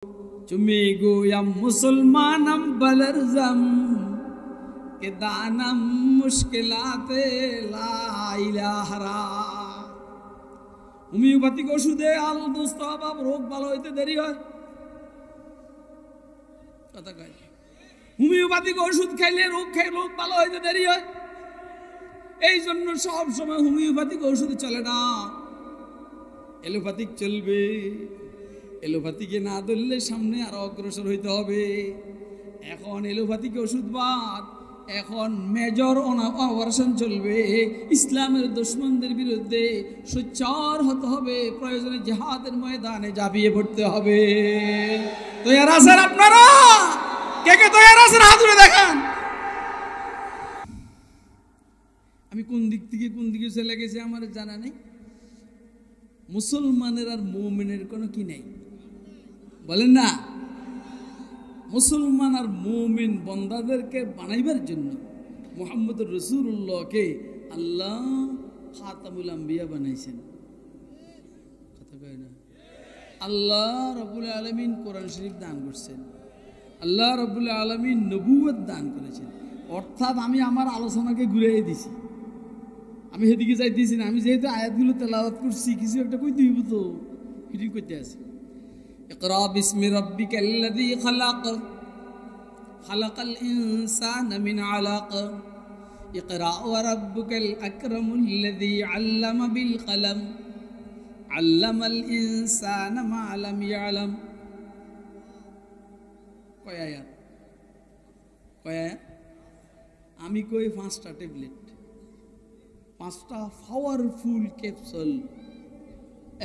Cumi goyam musulmanam balarzam ke danam mushkilate la ilahara homeopathic ওষুধে আল দোস্ত বাপ রোগ ভালো হইতে দেরি হয় কথা কয় হোমিওপ্যাথিক ওষুধ খাইলে রোগ ভালো হইতে দেরি হয় এই জন্য সব সময় হোমিওপ্যাথিক ওষুধ চলে না এলোপ্যাথিক চলবে এলোপ্যাথিকে না ধরলে সামনে আরো অগ্রসর হইতে হবে এখন এলোপ্যাথিক ওষুধ বাদ এখন মেজর অপারেশন চলবে ইসলামের দুশমনদের বিরুদ্ধে সোচ্চার হতে হবে প্রয়োজনে জিহাদের ময়দানে ঝাঁপিয়ে পড়তে হবে তৈয়ার আছেন আপনারা কে কে তৈয়ার আছেন হাত তুলে দেখান আমি কোন দিক থেকে কোন দিকে চলে গেছি আমার জানা নেই মুসলমানের আর মুমিনের কোনো কি নেই বলেন না মুসলমান আর মুমিন বান্দাদেরকে বানাইবার জন্য মুহাম্মদুর রাসূলুল্লাহকে আল্লাহ খাতামুল আম্বিয়া বানাইছেন কথা কয় না আল্লাহ রাব্বুল আলামিন কোরআন শরীফ দান করেছেন আল্লাহ রাব্বুল আলামিন নবুয়ত দান করেছেন অর্থাৎ আমি আমার আলোচনাকে ঘুরিয়ে দিছি আমি সেদিকে যাইতেছি না আমি যেহেতু আয়াতগুলো তেলাওয়াত করছি কিছু একটা কইতে হইব তো এটি কইতে আছে ইকরা বিসমি রাব্বিকাল্লাযী খালাক খালাকাল ইনসানা মিন আলাক ইকরা ওয়া রাব্বুকাল আকরামুল্লাযী আল্লামা বিল কলম আল্লামাল ইনসানা মা লাম ইয়ালাম কয় আয়াত আমি কই পাঁচটা ট্যাবলেট পাঁচটা পাওয়ারফুল ক্যাপসুল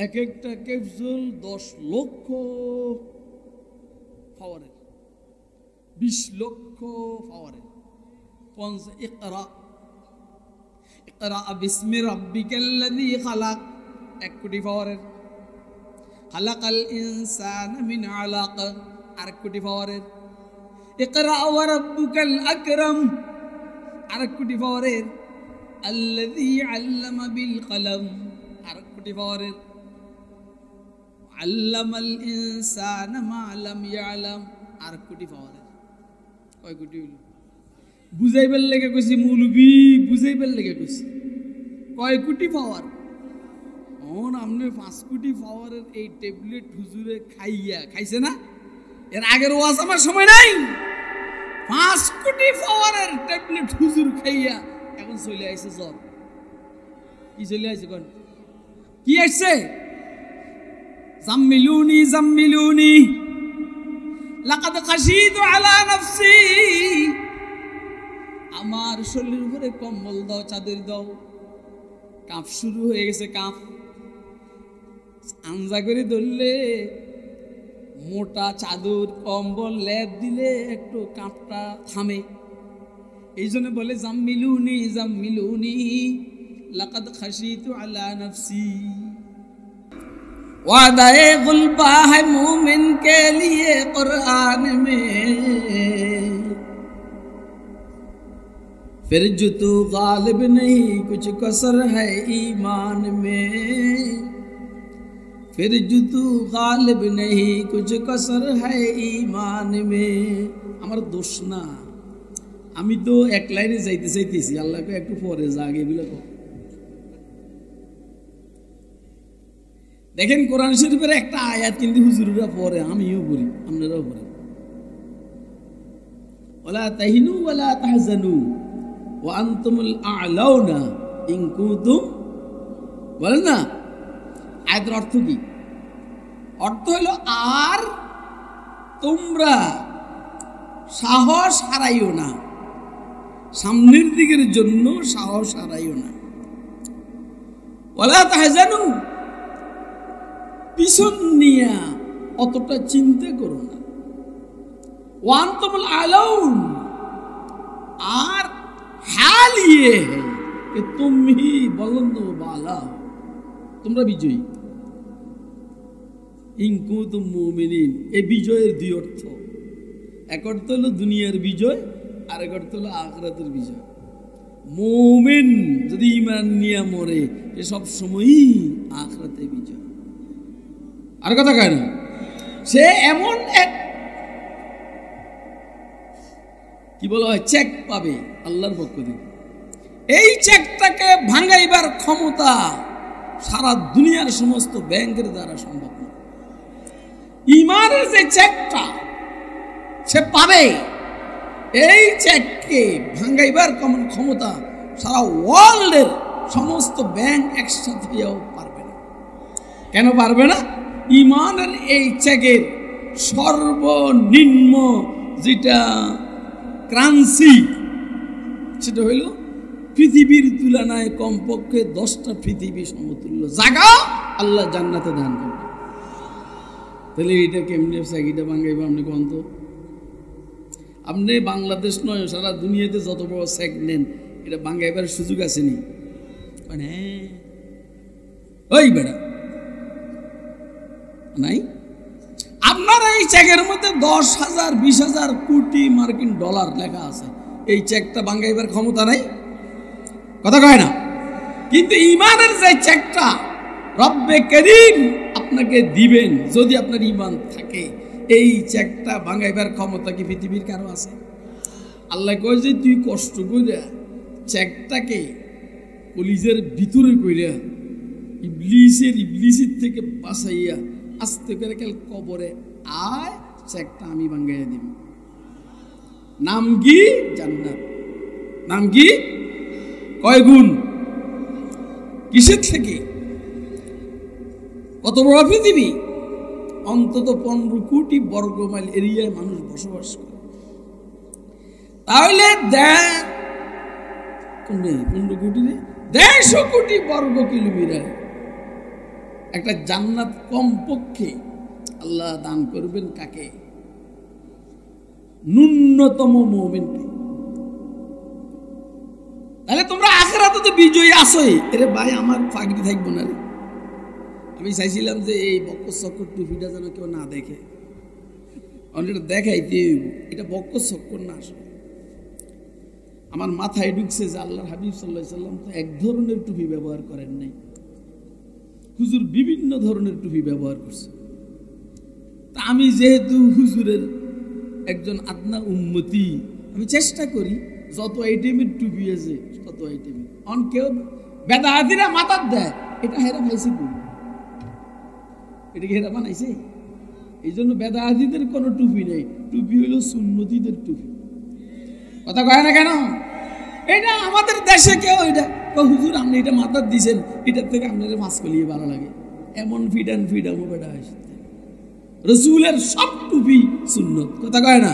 এক একটা ক্যাপসুল 10 লক্ষ পাওয়ারের 20 লক্ষ পাওয়ারের ইকরা ইকরা বিসমি রাব্বিকাল্লাযী খালাক 1 কোটি পাওয়ারের খালাকাল ইনসানা মিন আলাক 1 কোটি পাওয়ারের ইকরা ওয়া রাব্বুকাল আকরাম 1 কোটি পাওয়ারের الذي علم بالقلم আরেক কোটি পাওয়ারের علم الانسان ما لم يعلم আরেক কোটি পাওয়ারের কয় কোটি হইল বুঝাইবার লাগা কইছি মৌলবি বুঝাইবার লাগা কইছি কয় কোটি পাওয়ার ওন আমনে 5 কোটি পাওয়ারের এই ট্যাবলেট হুজুরে খাইছে না এর আগের ওয়াজ আমার সময় নাই 5 কোটি পাওয়ারের ট্যাবলেট হুজুর খাইয়া এখন চলে আইছে জ্বর কি চলে আইছে কোন কি আসছে জাম্মিলুনি জাম্মিলুনি লাকাদ খাশিতু আলা নাফসি আমার শরীরের উপরে কম্বল দাও চাদর দাও কাঁপ শুরু হয়ে গেছে কাঁপ আঞ্জা করে ধরলে মোটা চাদর কম্বল লেপ দিলে একটু কাঁপটা থামে এই জন্য বলে জাম্মিলুনি জাম্মিলুনি লাকাদ খাশিতু আলা নফসি ওয়াদায়ে গুলবা है मोमिन के लिए कुरान में फिर जो तू गालिब नहीं कुछ कसर है ईमान में फिर जो तू गालिब नहीं कुछ कसर है ईमान में আমার দোষ না আমি তো এক লাইনে যাইতে চাইতেছি আল্লাহকে একটু পরে জাগে এগুলো দেখেন কোরআন শরীফের একটা আয়াত কিন্তু হুজুররা পড়ে আমিও পড়ি আপনারাও পড়েন ওয়ালা তাহিনু ওয়ালা তাহজানু ওয়া আনতুমুল আ'লাউনা ইন কুনতুম বলেন না আয়াতের অর্থ কি অর্থ হলো আর তোমরা সাহস হারাইও না সামনের দিকের জন্য সাহস হারাইও না ওয়ালা তাহজানু পিছন নিয়া অতটা চিন্তা করো না ওয়া আনতুমুল আ'লাউন আর হাল ইয়ে है कि तुम ही बुलंद वाला তোমরা বিজয়ী ইন কুনতুম মুমিনিন এই বিজয়ের দুই অর্থ এক অর্থ হলো দুনিয়ার বিজয় আর এক অর্থ হলো আখিরাতের বিজয় মুমিন যদি ঈমান নিয়ে মরে এ সব সময়ই আখিরাতে বিজয় আর কথা কয় না সে এমন এক কি বলা হয় চেক পাবে আল্লাহর পক্ষ থেকে, এই চেকটাকে ভাঙাইবার ক্ষমতা সারা দুনিয়ার সমস্ত ব্যাংকের দ্বারা সম্ভব না। ঈমানের যে চেকটা সে পাবে, এই চেককে ভাঙাইবার ক্ষমতা সারা ওয়ার্ল্ডের সমস্ত ব্যাংক একসাথে পারবে না। কেন পারবে না? ঈমানের এই চেকের সর্বনিম্ন যেটা কারেন্সি সেটা হইল পৃথিবীর তুলনায় কমপক্ষে 10টা পৃথিবী সমতুল্য জায়গা আল্লাহ জান্নাতে দান করবে। তাহলে এটা কেমনে চাকরিটা ভাঙাইব? আপনি কোন তো, আপনি বাংলাদেশ নয় সারা দুনিয়াতে যত বড় চেক নেন এটা ভাঙাইবার সুযোগ আসেনি। মানে ওই বেড়া নাই, আপনার এই চেকের মধ্যে 10,000 20,000 কোটি মার্কিন ডলার লেখা আছে, এই চেকটা ভাঙাইবার ক্ষমতা নাই, কথা কয় না। কিন্তু ঈমানের যে চেকটা রব্বে করিম আপনাকে দিবেন, যদি আপনার ঈমান থাকে, এই চেকটা ভাঙাইবার ক্ষমতা কি পৃথিবীর কারো আছে? আল্লাহ কয় যে তুই কষ্ট কইরা চেকটাকে কলিজের ভিতরে কইরা ইবলিসের থেকে বাঁচাইয়া আস্তে করে কাল কবরে আয়, চেকটা আমি ভাঙাইয়া দিব। নাম কি? জান্নাত। নাম কি? কয় গুণ? কিসের থেকে? কত বড় পৃথিবী? অন্তত 15 কোটি বর্গ মাইল এরিয়ায় মানুষ বসবাস করে। তাহলে 15 কোটি 150 কোটি বর্গ কিলোমিটার একটা জান্নাত কমপক্ষে আল্লাহ দান করবেন কাকে? ন্যূনতম মুমিনকে। তাহলে তোমরা আখিরাতে তো বিজয়ী আসোই। এরে ভাই আমার ফাঁকড়ি থাকবো না রে। আমি চাইছিলাম যে এই বক্কর চক্কর টুপিটা যেন কেউ না দেখে, এটা দেখাইতে এটা বক্কর চক্কর না। আসলে আমার মাথায় ঢুকছে যে আল্লাহর হাবিব সাল্লাল্লাহু আলাইহি সাল্লাম তো এক ধরনের টুপি ব্যবহার করেন নাই, হুজুর বিভিন্ন ধরনের টুপি ব্যবহার করছে। তা আমি যেহেতু হুজুরের একজন আদনা উম্মতি, আমি চেষ্টা করি যত আইটেমের টুপি আছে তত আইটেমের। অন কেউ বেদাহাতিরা মাথার দেয়, এটা হেরা ভাইছে করি, এটা কি হেরা বানাইছে? এই জন্য বেদাহাতিদের কোনো টুপি নেই, টুপি হইল সুন্নতিদের টুপি। কথা কয় না কেন? এটা আমাদের দেশে কেউ এটা হুজুর আপনি এটা মাথার দিছেন, এটার থেকে আপনাদের মাছ কলিয়ে ভালো লাগে, এমন ফিডামো বেটা আসে। রসুলের সব টুপি সুন্নত, কথা কয় না?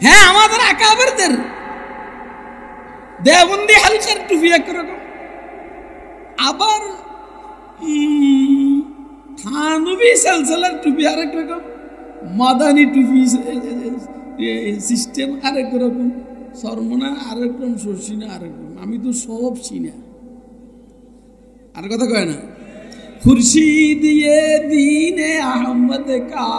হ্যাঁ, আমাদের আকাবেরদের দেওবন্দি হালকার টুপি একরকম, আবার থানবী সিলসিলার টুপি আরেক রকম, মাদানী টুপি সিস্টেম আরেক রকম, সরমনা আরেক রকম, সরসিনা আরেক রকম। আমি তো সব চিনা, আর কথা কয় না। खुर्शीद ये दीने अहमद का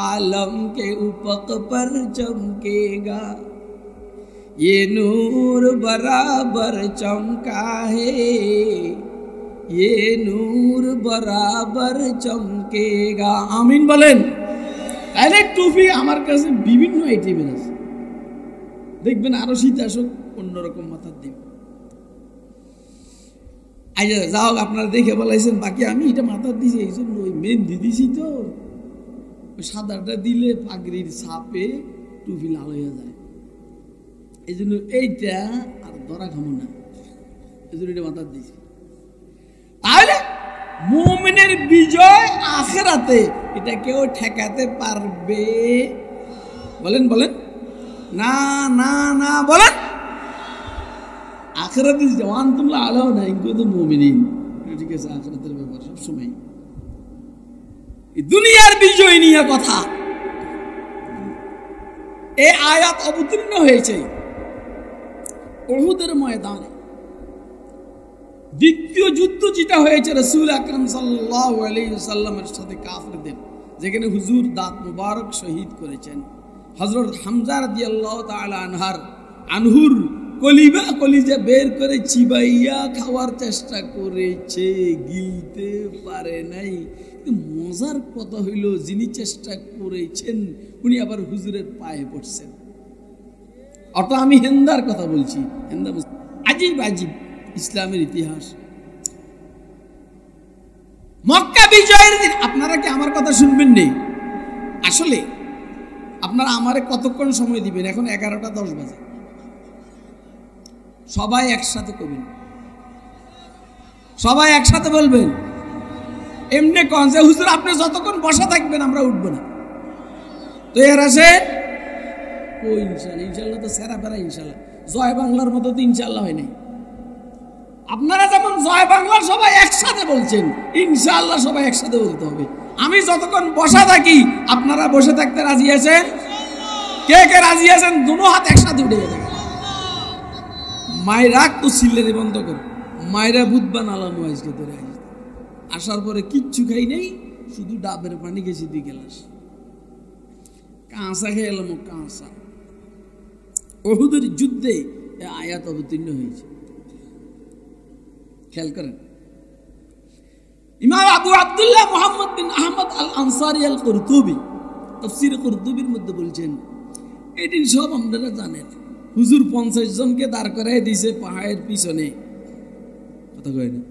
आलम के उपक पर चमकेगा, ये नूर बराबर चमका है, ये नूर बराबर चमकेगा। आमीन बोलेन। তাহলে টুপি আমার কাছে বিভিন্ন আইটেমের আছে, দেখবেন আরো শীত আসুক অন্যরকম মাথার দিন। যাও আপনারা দেখে বলাইছেন, বাকি আমি এটা মাথার দিছি এই জন্য ওই মেহেন্দি দিছি, তো ওই সাদাটা দিলে পাগড়ির ছাপে টুপি লাল হয়ে যায়, এই জন্য এইটা আর ধরা খামো না, এই জন্য এটা মাথার দিছি। তাহলে মুমিনের বিজয় আখিরাতে এটা কেউ ঠেকাতে পারবে? বলেন বলেন না না না বলেন। আখিরাতে জওয়ান তোমরা আলাও না, ইনকো তো মুমিনিন, ঠিক আছে? আখিরাতের ব্যাপার সবসময় দুনিয়ার বিজয় নিয়ে কথা। এই আয়াত অবতীর্ণ হয়েছে উহুদের ময়দানে, দ্বিতীয় যুদ্ধ যেটা হয়েছে রাসূল আকরাম সাল্লাল্লাহু আলাইহি ওয়াসাল্লামের সাথে কাফিরদের, যেখানে হুজুর দাঁত মুবারক শহীদ করেছেন। হযরত হামজা রাদিয়াল্লাহু তাআলা আনহুর কলিজা বের করে চিবাইয়া খাওয়ার চেষ্টা করেছে, গিলতে পারে নাই, মজার কথা হইল, যিনি চেষ্টা করেছেন উনি আবার হুজুরের পায়ে পড়ছেন। অত আমি হেন্দার কথা বলছি, হেন্দা আজিব আজিব ইসলামের ইতিহাস। মক্কা বিজয়ের দিন আপনারা কি আমার কথা শুনবেন? নেই আসলে আপনারা আমারে কতক্ষণ সময় দিবেন? এখন 11:10 বাজে। সবাই একসাথে করবেন, সবাই একসাথে বলবেন। এমনি কন যে হুজুর আপনি যতক্ষণ বসা থাকবেন আমরা উঠবো না। তো এর আছে ও ইনশাল্লাহ, ইনশাল্লাহ তো সেরা বেড়া ইনশাল্লাহ। জয় বাংলার মতো তো ইনশাল্লাহ হয় নাই। আপনারা যেমন জয় বাংলা সবাই একসাথে বলছেন, ইনশাআল্লাহ সবাই একসাথে বলতে হবে। আমি যতক্ষণ বসা থাকি আপনারা বসে থাকতে রাজি আছেন? কে কে রাজি আছেন? দুটো হাত একসাথে উঠে যাবে। মায়েরা তো সিল্লারি বন্ধ করে, মায়েরা বুধবান আলাম আজকে ধরে আসার পরে কিচ্ছু খাই নেই, শুধু ডাবের পানি খেয়েছি 2 গ্লাস, কাঁচা খেয়ে এলাম। কাঁচা উহুদের যুদ্ধে আয়াত অবতীর্ণ হয়েছে, খেয়াল করেন। ইমাম আবু আব্দুল্লাহ মুহাম্মদ বিন আহমদ আল আনসারি আল কুরতুবী তাফসীর কুরতুবীর মধ্যে বলছেন, এদিন সব আপনারা জানেন হুজুর 50 জনকে দাঁড় করায় দিয়েছে পাহাড়ের পিছনে। কথা কয় না?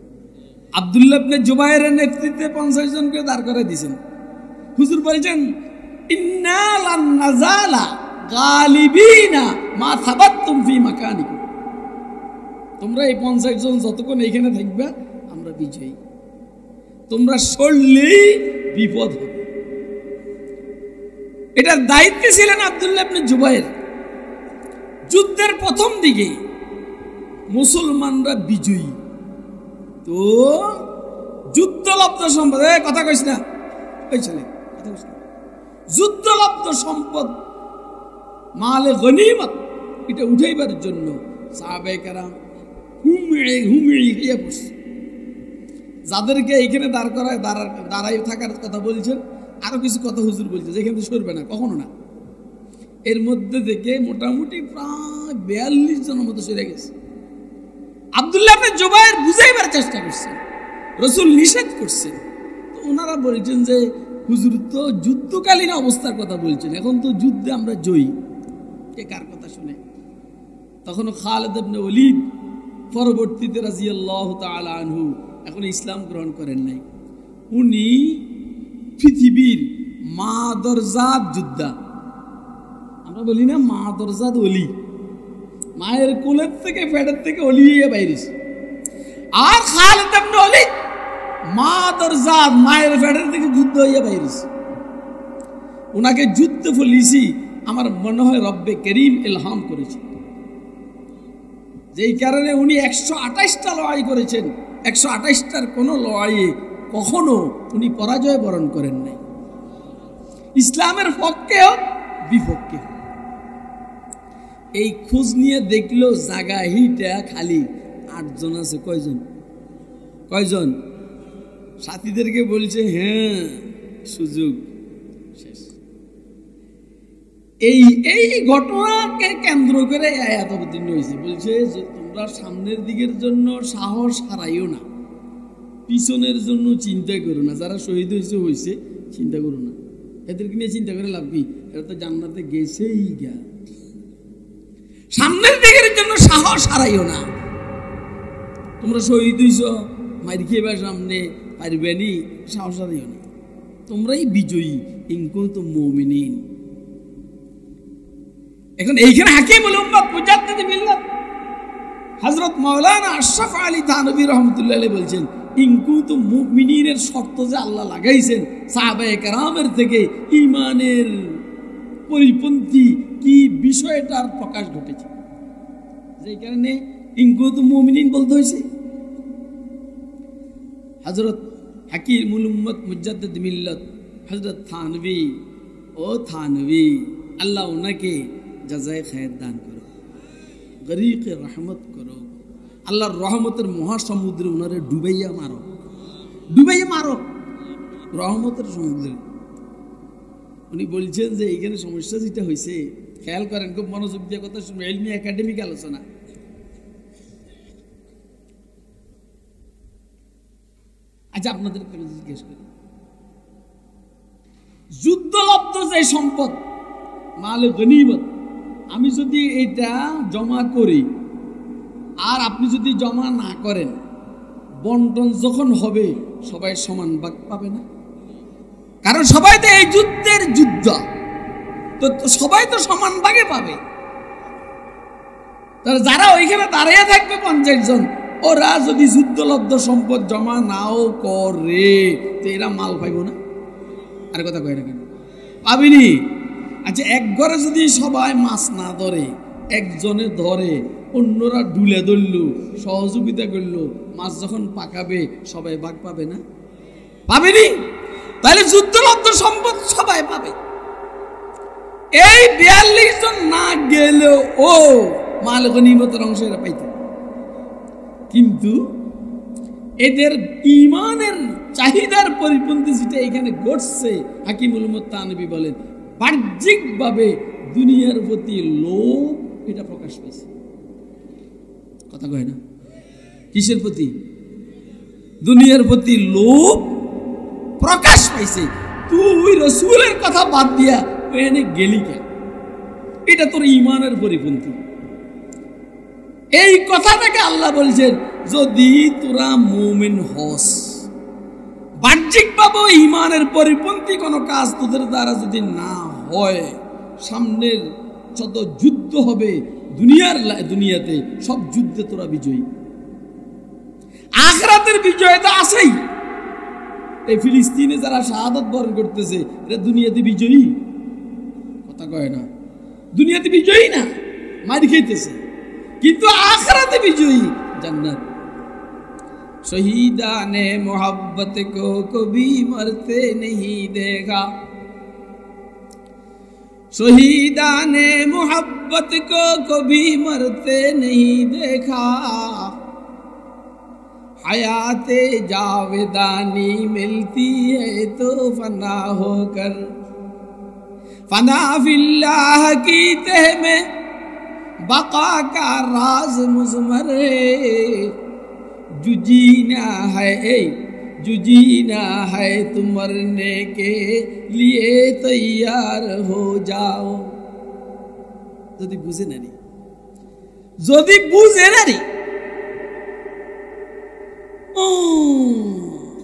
আব্দুল্লাহ ইবনে জুবাইরের নেতৃত্বে 50 জনকে দাঁড় করায় দিয়েছেন। হুজুর বলছেন, ইন্না লান নাযালা গালিবিনা মা সাবাততুম ফি মাকানিকুম। তোমরা এই 50 জন যতক্ষণ এখানে থাকবে আমরা বিজয়ী, তোমরা সরলেই বিপদ হবে। এটার দায়িত্বে ছিলেন আব্দুল্লাহ ইবনে জুবাইর। যুদ্ধের প্রথম দিকে মুসলমানরা বিজয়ী, তো যুদ্ধলব্ধ সম্পদ, কথা কইস না ওই ছেলে, কথা কইস না, যুদ্ধলব্ধ সম্পদ মালে গনিমত এটা উঠাইবার জন্য সাহাবায়ে কেরাম হুমড়ি খেয়ে পড়ছে। যাদেরকে এখানে দাঁড় করায় দাঁড়াই থাকার কথা বলছেন, আরো কিছু কথা হুজুর বলছে যেখান থেকে সরবে না, কখনো না। এর মধ্যে থেকে মোটামুটি প্রায় 42 জনের মতো সরে গেছে। আব্দুল্লাহ ইবনে জুবাইর বুঝাইবার চেষ্টা করছেন, রাসূল নিষেধ করছেন। তো ওনারা বলছেন যে হুজুর তো যুদ্ধকালীন অবস্থার কথা বলছেন, এখন তো যুদ্ধে আমরা জয়ী, কে কার কথা শুনে? তখনও খালিদ ইবনে ওয়ালিদ পরবর্তীতে রাদিয়াল্লাহু তাআলা আনহু এখন ইসলাম গ্রহণ করেন নাই। উনি পৃথিবীর মা দরজাত যোদ্ধা, আমরা বলি না মা দরজাত ওলি, মায়ের কোলের থেকে পেটের থেকে ওলি হয়ে বাইরেছে। আর খালিদ ইবনে ওয়ালিদ মা দরজাত মায়ের পেটের থেকে যুদ্ধ হয়ে বাইরেছে। ওনাকে যুদ্ধ ফলিছি আমার মনে হয় রব্বে করিম ইলহাম করেছে, যেই কারণে উনি 128টা লড়াই করেছেন। 128টার কোনো লড়াইয়ে কখনো উনি পরাজয় বরণ করেন নাই, ইসলামের পক্ষেও বিপক্ষে। এই খোঁজ নিয়ে দেখলো জায়গা হিটা খালি 8 জন আছে। কয়জন? সাথীদেরকে বলছে হ্যাঁ সুযোগ শেষ। এই ঘটনাকে কেন্দ্র করে আয়াত অবতীর্ণ হয়েছে, বলছে যে তোমরা সামনের দিকের জন্য সাহস হারাইও না, পিছনের জন্য চিন্তা করো না। যারা শহীদ হয়েছে চিন্তা করো না, এদেরকে নিয়ে চিন্তা করে লাভ কি? এরা তো জান্নাতে গেছেই গা। সামনের দিকের জন্য সাহস হারাইও না। তোমরা শহীদ হইছ, মাইর খেয়ে সামনে পারবেনি, সাহস হারাইও না, তোমরাই বিজয়ী। ইন কুনতুম মুমিনিন। এখন এইখানে হাকিমুল উম্মাত মুজাদ্দিদ মিল্লাত হযরত মাওলানা আশরাফ আলী থানভী রাহমাতুল্লাহ আলাইহি বলছেন, ইন কুনতুম মুমিনিনের শর্ত যে আল্লাহ লাগাইছেন সাহাবায়ে কেরামের থেকে ঈমানের পরিপন্থী কি বিষয়টার প্রকাশ ঘটেছে, যেই কারণে ইন কুনতুম মুমিনিন বলতে হয়েছে। হযরত হাকিমুল উম্মাত মুজাদ্দিদ মিল্লাত হযরত থানভী, ও থানভী, আল্লাহ ওনাকে জাযায়ে খায়ের দান করো, গরিকে রহমত করো, আল্লাহর রহমতের মহাসমুদ্রে ওনারে ডুবাইয়া মারো রহমতের সমুদ্রে। উনি বলছেন যে এইখানে সমস্যা যেটা হয়েছে, খেয়াল করেন, খুব মনোযোগ দিয়ে কথা শুনবেন, ইলমি একাডেমিক আলোচনা। আচ্ছা আপনাদের জিজ্ঞেস করি, যুদ্ধলব্ধ যে সম্পদ মাল গনিমত, আমি যদি এটা জমা করি আর আপনি যদি জমা না করেন, বন্টন যখন হবে সবাই সমান ভাগ পাবে না? কারণ সবাই তো এই যুদ্ধের যুদ্ধ, তো সবাই তো সমান ভাগে পাবে। তাহলে যারা ওইখানে দাঁড়িয়ে থাকবে 50 জন, ওরা যদি যুদ্ধলব্ধ সম্পদ জমা নাও করে তো এরা মাল পাইব না? আর কথা কয় না কেন? পাবিনি। আচ্ছা, এক ঘরে যদি সবাই মাছ না ধরে, একজনে ধরে, অন্যরা ডুলে ধরল, সহযোগিতা করল, মাছ যখন পাকাবে সবাই ভাগ পাবে না? পাবেনি। তাহলে যুদ্ধলব্ধ সম্পদ সবাই পাবে। এই 42 জন না গেলেও ও মাল গনিমতের অংশ এরা পাইত। কিন্তু এদের ঈমানের চাহিদার পরিপন্থী যেটা এখানে ঘটছে, হাকিমুল উম্মত তানবী বলেন, বাহ্যিকভাবে দুনিয়ার প্রতি লোভ এটা প্রকাশ পেয়েছে। কথা কয় না? কিসের প্রতি? দুনিয়ার প্রতি লোভ প্রকাশ পাইছে। তুই রাসূলের কথা বাদ দিয়া এনে গেলি কেন? এটা তোর ঈমানের পরিপন্থী। এই কথাটাকে আল্লাহ বলছেন, যদি তোরা মুমিন হস, বাহ্যিকভাবে ঈমানের পরিপন্থী কোনো কাজ তোদের দ্বারা যদি না হয়, সামনের যত যুদ্ধ হবে দুনিয়াতে সব যুদ্ধে তোরা বিজয়ী। আখিরাতের বিজয় তো আছেই। এই ফিলিস্তিনে যারা শাহাদাত বরণ করতেছে, এরা দুনিয়াতে বিজয়ী? কথা কয় না? দুনিয়াতে বিজয়ী না, মার খাইতেছে, কিন্তু আখিরাতে বিজয়ী, জান্নাত। শহীদানে মোহব্বত কো কবি মরতে नहीं देखा, शहीदाने मोहब्बत को कभी मरते नहीं देखा, हयाते जावेदानी मिलती है तो फना होकर, फना फिल्लाह की तह में बका का राज मुज़मर है, जुजीना है तुम मरने के लिए तैयार हो जाओ। যদি বুঝে নানি, যদি বুঝে নানি,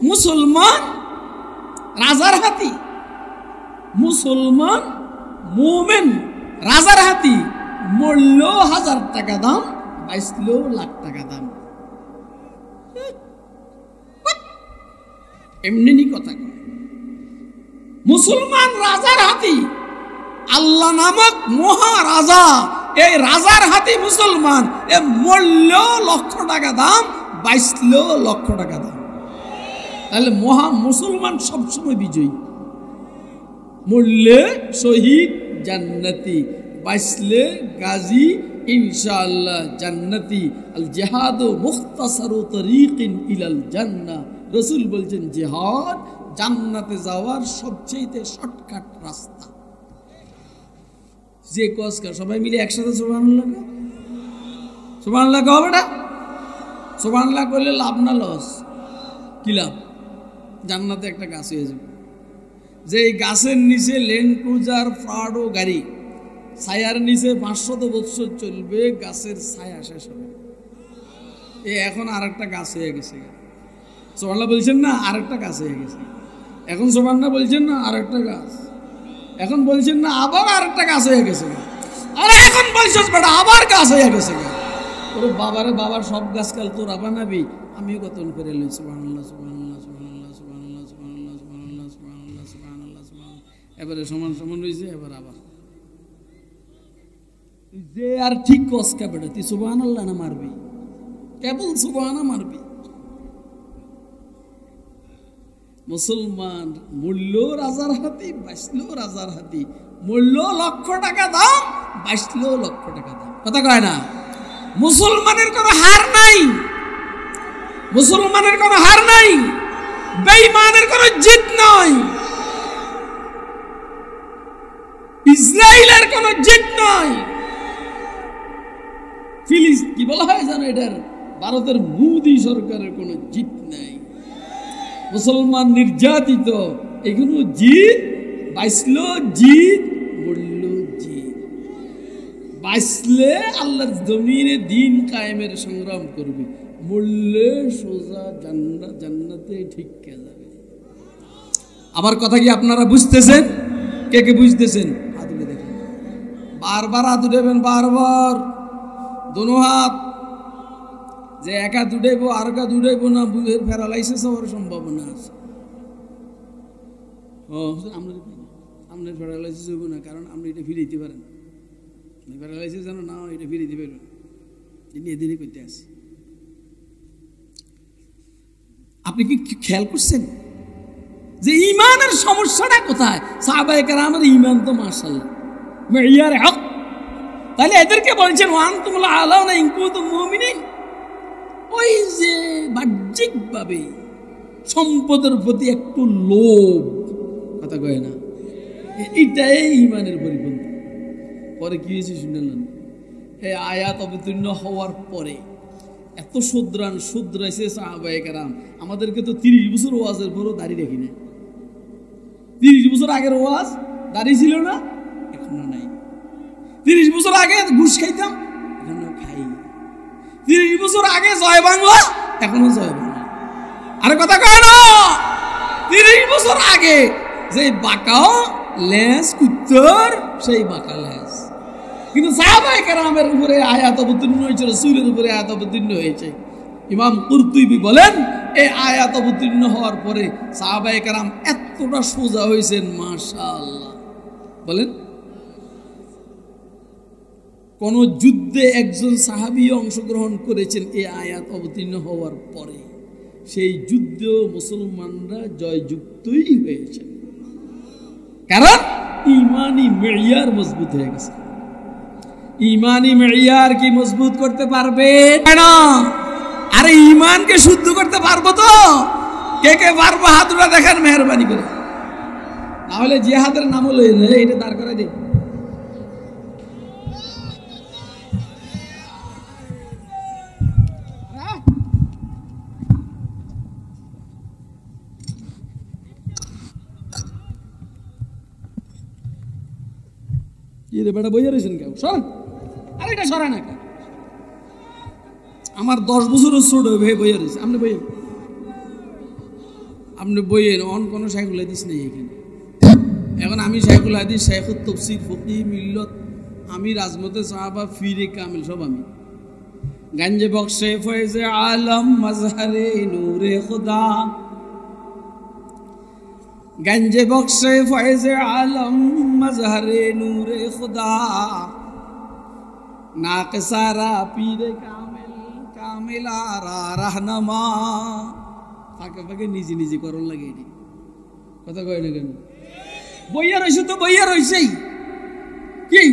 মুসলমান রাজার হাতি, মুসলমান মুমিন রাজার হাতি, মরলো 1000 টাকা দাম, বাঁচলো লাখ টাকা দাম। এমনি কথা কয়। মুসলমান রাজার হাতি, আল্লাহ নামক মহারাজা, এই রাজার হাতি মুসলমান, এ মরলেও 1,00,000 টাকা দাম, বাঁচলেও 1,00,000 টাকা দাম। তাহলে মুসলমান সবসময় বিজয়ী। মরলে শহীদ জান্নাতি, বাঁচলে গাজী ইনশাআল্লাহ জান্নাতি। আল জিহাদু মুখতাসারু তরিকিন ইলাল জান্নাহ। রাসূল বলছেন, জিহাদ জান্নাতে যাওয়ার সবচেয়ে শর্টকাট রাস্তা। যে কসকা সবাই মিলে একসাথে সুবহানাল্লাহ কও, সুবহানাল্লাহ কও বেটা। সুবহানাল্লাহ করলে লাভ না লস? কি লাভ? জান্নাতে একটা গাছ হয়ে যাবে, যে গাছের নিচে ল্যান্ড ক্রুজার প্রাডো গাড়ি, ছায়ার নিচে 500 বছর চলবে, গাছের ছায়া শেষ হবে। এখন আর একটা গাছ হয়ে গেছে। সুবহানাল্লাহ বলছেন না? আর একটা গাছ হয়ে গেছে। এখন সুবহানাল্লাহ বলছেন না? আর একটা গাছ। এখন বলছেন না? আবার আর একটা গাছ হয়ে গেছে। আরে এখন বলছিস বেটা আবার গাছ হয়ে গেছে। ওরে বাবারে, বাবার সব গাছ কাল তোর আবার নাবি, আমিও কতন করে লই। সুবহানাল্লাহ সুবহানাল্লাহ সুবহানাল্লাহ সুবহানাল্লাহ সুবহানাল্লাহ সুবহানাল্লাহ সুবহানাল্লাহ সুবহানাল্লাহ সুবহানাল্লাহ। এবারে সমান সমান হইছে, এবার আবার যে আর ঠিক কসকা বেটা, তুই সুবহানাল্লাহ না মারবি, কেবল সুবহানা মারবি। মুসলমান মূল্য রাজার হাতি, বাঁচলো রাজার হাতি। মূল্য 1,00,000 টাকা দাম, বাঁচলো 1,00,000 টাকা দাম। কথা কয় না? মুসলমানের কোনো হার নাই, মুসলমানের কোনো হার নাই, বেঈমানের কোনো জিত নাই, ইসরায়েলের কোনো জিত নাই। কি বলা হয় জানো এটার? ভারতের মোদী সরকারের কোনো জিত নাই। মুসলমান নির্যাতিত, এগুলো জিত বাঁচলো জিদ, মরলো জিদ। বাঁচলে আল্লাহর জমিনে দিন কায়েমের সংগ্রাম করবে, মরলে সোজা জান্নাতে ঠিক কে যাবে। আমার কথা কি আপনারা বুঝতেছেন? কে কে বুঝতেছেন? হাত উঠে দেখেন, বারবার হাত উঠাবেন, বারবার দোনো হাত। যে এক হাত উঠাইব আর এক হাত উঠাইব না, বুঝের প্যারালাইসিস হওয়ার সম্ভাবনা আছে। আপনার প্যারালাইসিস হইব না, কারণ আপনি এটা ফিরে দিতে পারেন। প্যারালাইসিস জানো না, এটা ফিরে দিতে পারবেন। এদিনই করতে আসি। আপনি কি খেয়াল করছেন যে ইমানের সমস্যাটা কোথায়? সাহাবায়ে কেরামের ইমান তো মাশাআল্লাহ মেয়ারে হক। তাহলে এদেরকে বলছেন ওয়ান্তুম আ'লাউনা ইন কুনতুম মুমিনিন। ওই যে বাহ্যিকভাবে সম্পদের প্রতি একটু লোভ, কথা কয় না, এটাই ইমানের পরিপন্থী। পরে কি হয়েছে শুনলেন? এই আয়াত অবতীর্ণ হওয়ার পরে এত শুধরাইছে সাহাবায়ে কেরাম। আমাদেরকে তো 30 বছর ওয়াজের পরও দাড়ি রাখি না। 30 বছর আগের ওয়াজ দাড়ি ছিল না, এখনো নাই। 30 বছর আগে ঘুষ খাইতাম, এখনো খাই। 30 বছর আগে জয় বাংলা, এখনো জয় বাংলা। আর কথা কয় না, 30 বছর আগে যে বাঁকাও লেজ কুত্তর, সেই বাঁকা লেজ। কিন্তু সাহাবায়ে কেরামের উপরে আয়াত অবতীর্ণ হয়েছে, রাসূলের উপরে আয়াত অবতীর্ণ হয়েছে। ইমাম কুরতুবী বলেন, এই আয়াত অবতীর্ণ হওয়ার পরে সাহাবায়ে কেরাম এতটা সোজা হয়েছেন, মাশাআল্লাহ। বলেন, কোন যুদ্ধে একজন সাহাবী অংশগ্রহণ করেছেন এই আয়াত অবতীর্ণ হওয়ার পরে, সেই যুদ্ধে মুসলমানরা জয়যুক্তই হয়েছে। কারণ ইমানি মেয়ার মজবুত হয়ে গেছে। ইমানি মেয়ার কি মজবুত করতে পারবে না? আরে ইমানকে শুদ্ধ করতে পারবো তো? কে কে পারবো? হাতটা দেখার মেহরবানি করে। না হলে জিহাদের নাম হলো এটা দাঁড় করাই দিই। বেটা বইয়া রয়েছেন কেউ? সরেন, আরে এটা সরে না। আমার 10 বছরের ছোট বইয়া রয়েছে। আপনি বইয়েন, আপনি বইয়েন। অন কোনো শাইখুল হাদিস নেই এখানে। এখন আমি শাইখুল হাদিস, শাইখুত তাফসীর, ফকিহ, মিল্লত, আমি রাজমতে সাহাবা, ফিরে কামিল সব আমি। গঞ্জে বক্সে ফয়েজে আলম, মজহরে নূরে খুদা। গঞ্জে বক্সে ফয়েজে আলম, মজহরে নূরে খুদা। নাকসারা পীরে কামিল, কামিলারা রাহনামা। ফাঁকে ফাঁকে নিজে নিজে করণ লাগে। এটি কথা কয় না কেন? বইয়া রয়েছে তো, বইয়া রয়েছেই। কি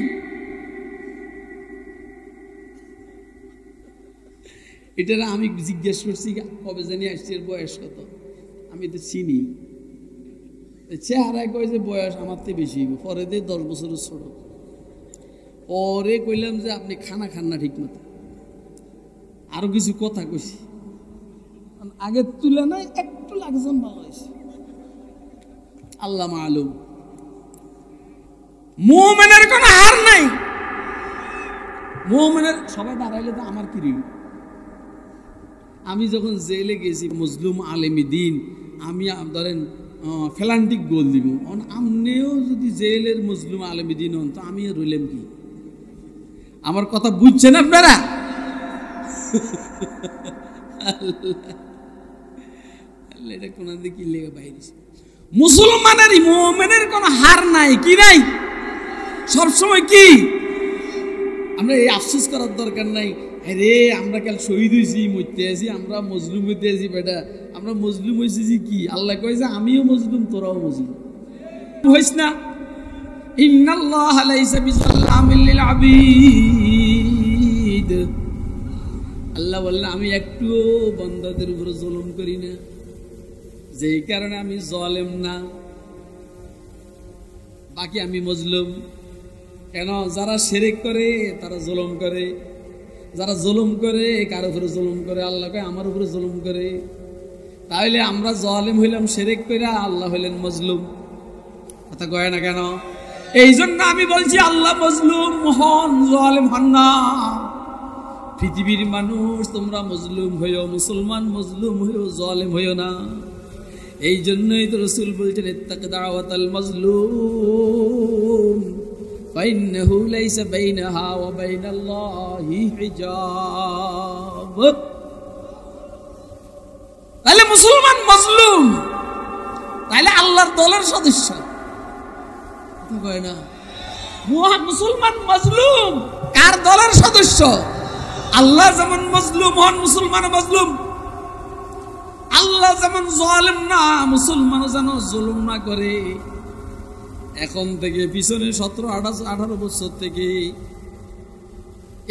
এটা আমি জিজ্ঞেস করছি কবে জানি আসছে, বয়স কত? আমি তো চিনি। চেহারায় কয় যে বয়স আমার থেকে বেশি, পরে দিয়ে 10 বছরের ছোট। পরে কইলাম যে আপনি খানা খান না ঠিক মতো। আরো কিছু কথা কইছি, আগের তুলনায় একটু লাগজন ভালো হয়েছে। আল্লাহ মালুম। মুমিনের কোনো হার নাই। মুমিনের সবাই দাঁড়াইলে তো আমার কি রিল। আমি যখন জেলে গেছি, মজলুম আলেমী দিন, আমি ধরেন ফেলান্টিক গোল দিব। আমনেও যদি জেলের মজলুম আলেমী দিন হন, তো আমি রইলাম কি? আমার কথা বুঝছেন আপনারা? এটা কোন দিকে লেগে বাইরে। মুসলমানের মুমিনের কোনো হার নাই, কি নাই? সবসময় কি আমরা এই আফসোস করার দরকার নাই, আরে আমরা কাল শহীদ হয়েছি, মরতে আছি, আমরা মজলুম হইতে আছি। বেটা আমরা মজলুম হয়েছি যে কি? আল্লাহ কয় যে আমিও মজলুম, তোরাও মজলুম হইস না। ইন্নাল্লাহা লাইসা বিযাল্লামিল লিল আবিদ। আল্লাহ বললেন আমি একটুও বান্দাদের উপর জুলুম করি না, যেই কারণে আমি জালেম না। বাকি আমি মজলুম। কেন? যারা শিরক করে তারা জুলুম করে, যারা জুলুম করে কার উপরে জুলুম করে? আল্লাহ কয় আমার উপরে জুলুম করে। তাহলে আমরা জালেম হইলাম শিরক কইরা, আল্লাহ হইলেন মজলুম। কথা কয় না কেন? এই জন্য আমি বলছি আল্লাহ মজলুম হন, জালেম হন না। পৃথিবীর মানুষ তোমরা মজলুম হইও, মুসলমান মজলুম হইও, জালেম হইও না। এই জন্যই তো রাসূল বলছেন ইত্তাক দাওয়াতাল মাজলুম ফাইন্নাহু লাইসা বাইনাহা ওয়া বাইনাল্লাহি হিজাব। তাহলে মুসলমান মজলুম, তাহলে আল্লাহর দলের সদস্য কয় না? মুসলমান মজলুম, কার দলের সদস্য? আল্লাহ যেমন মজলুম হন, মুসলমান মজলুম। আল্লাহ যেমন জালেম না, মুসলমান যেন জুলুম না করে। এখন থেকে পিছনে 17-18 বছর থেকে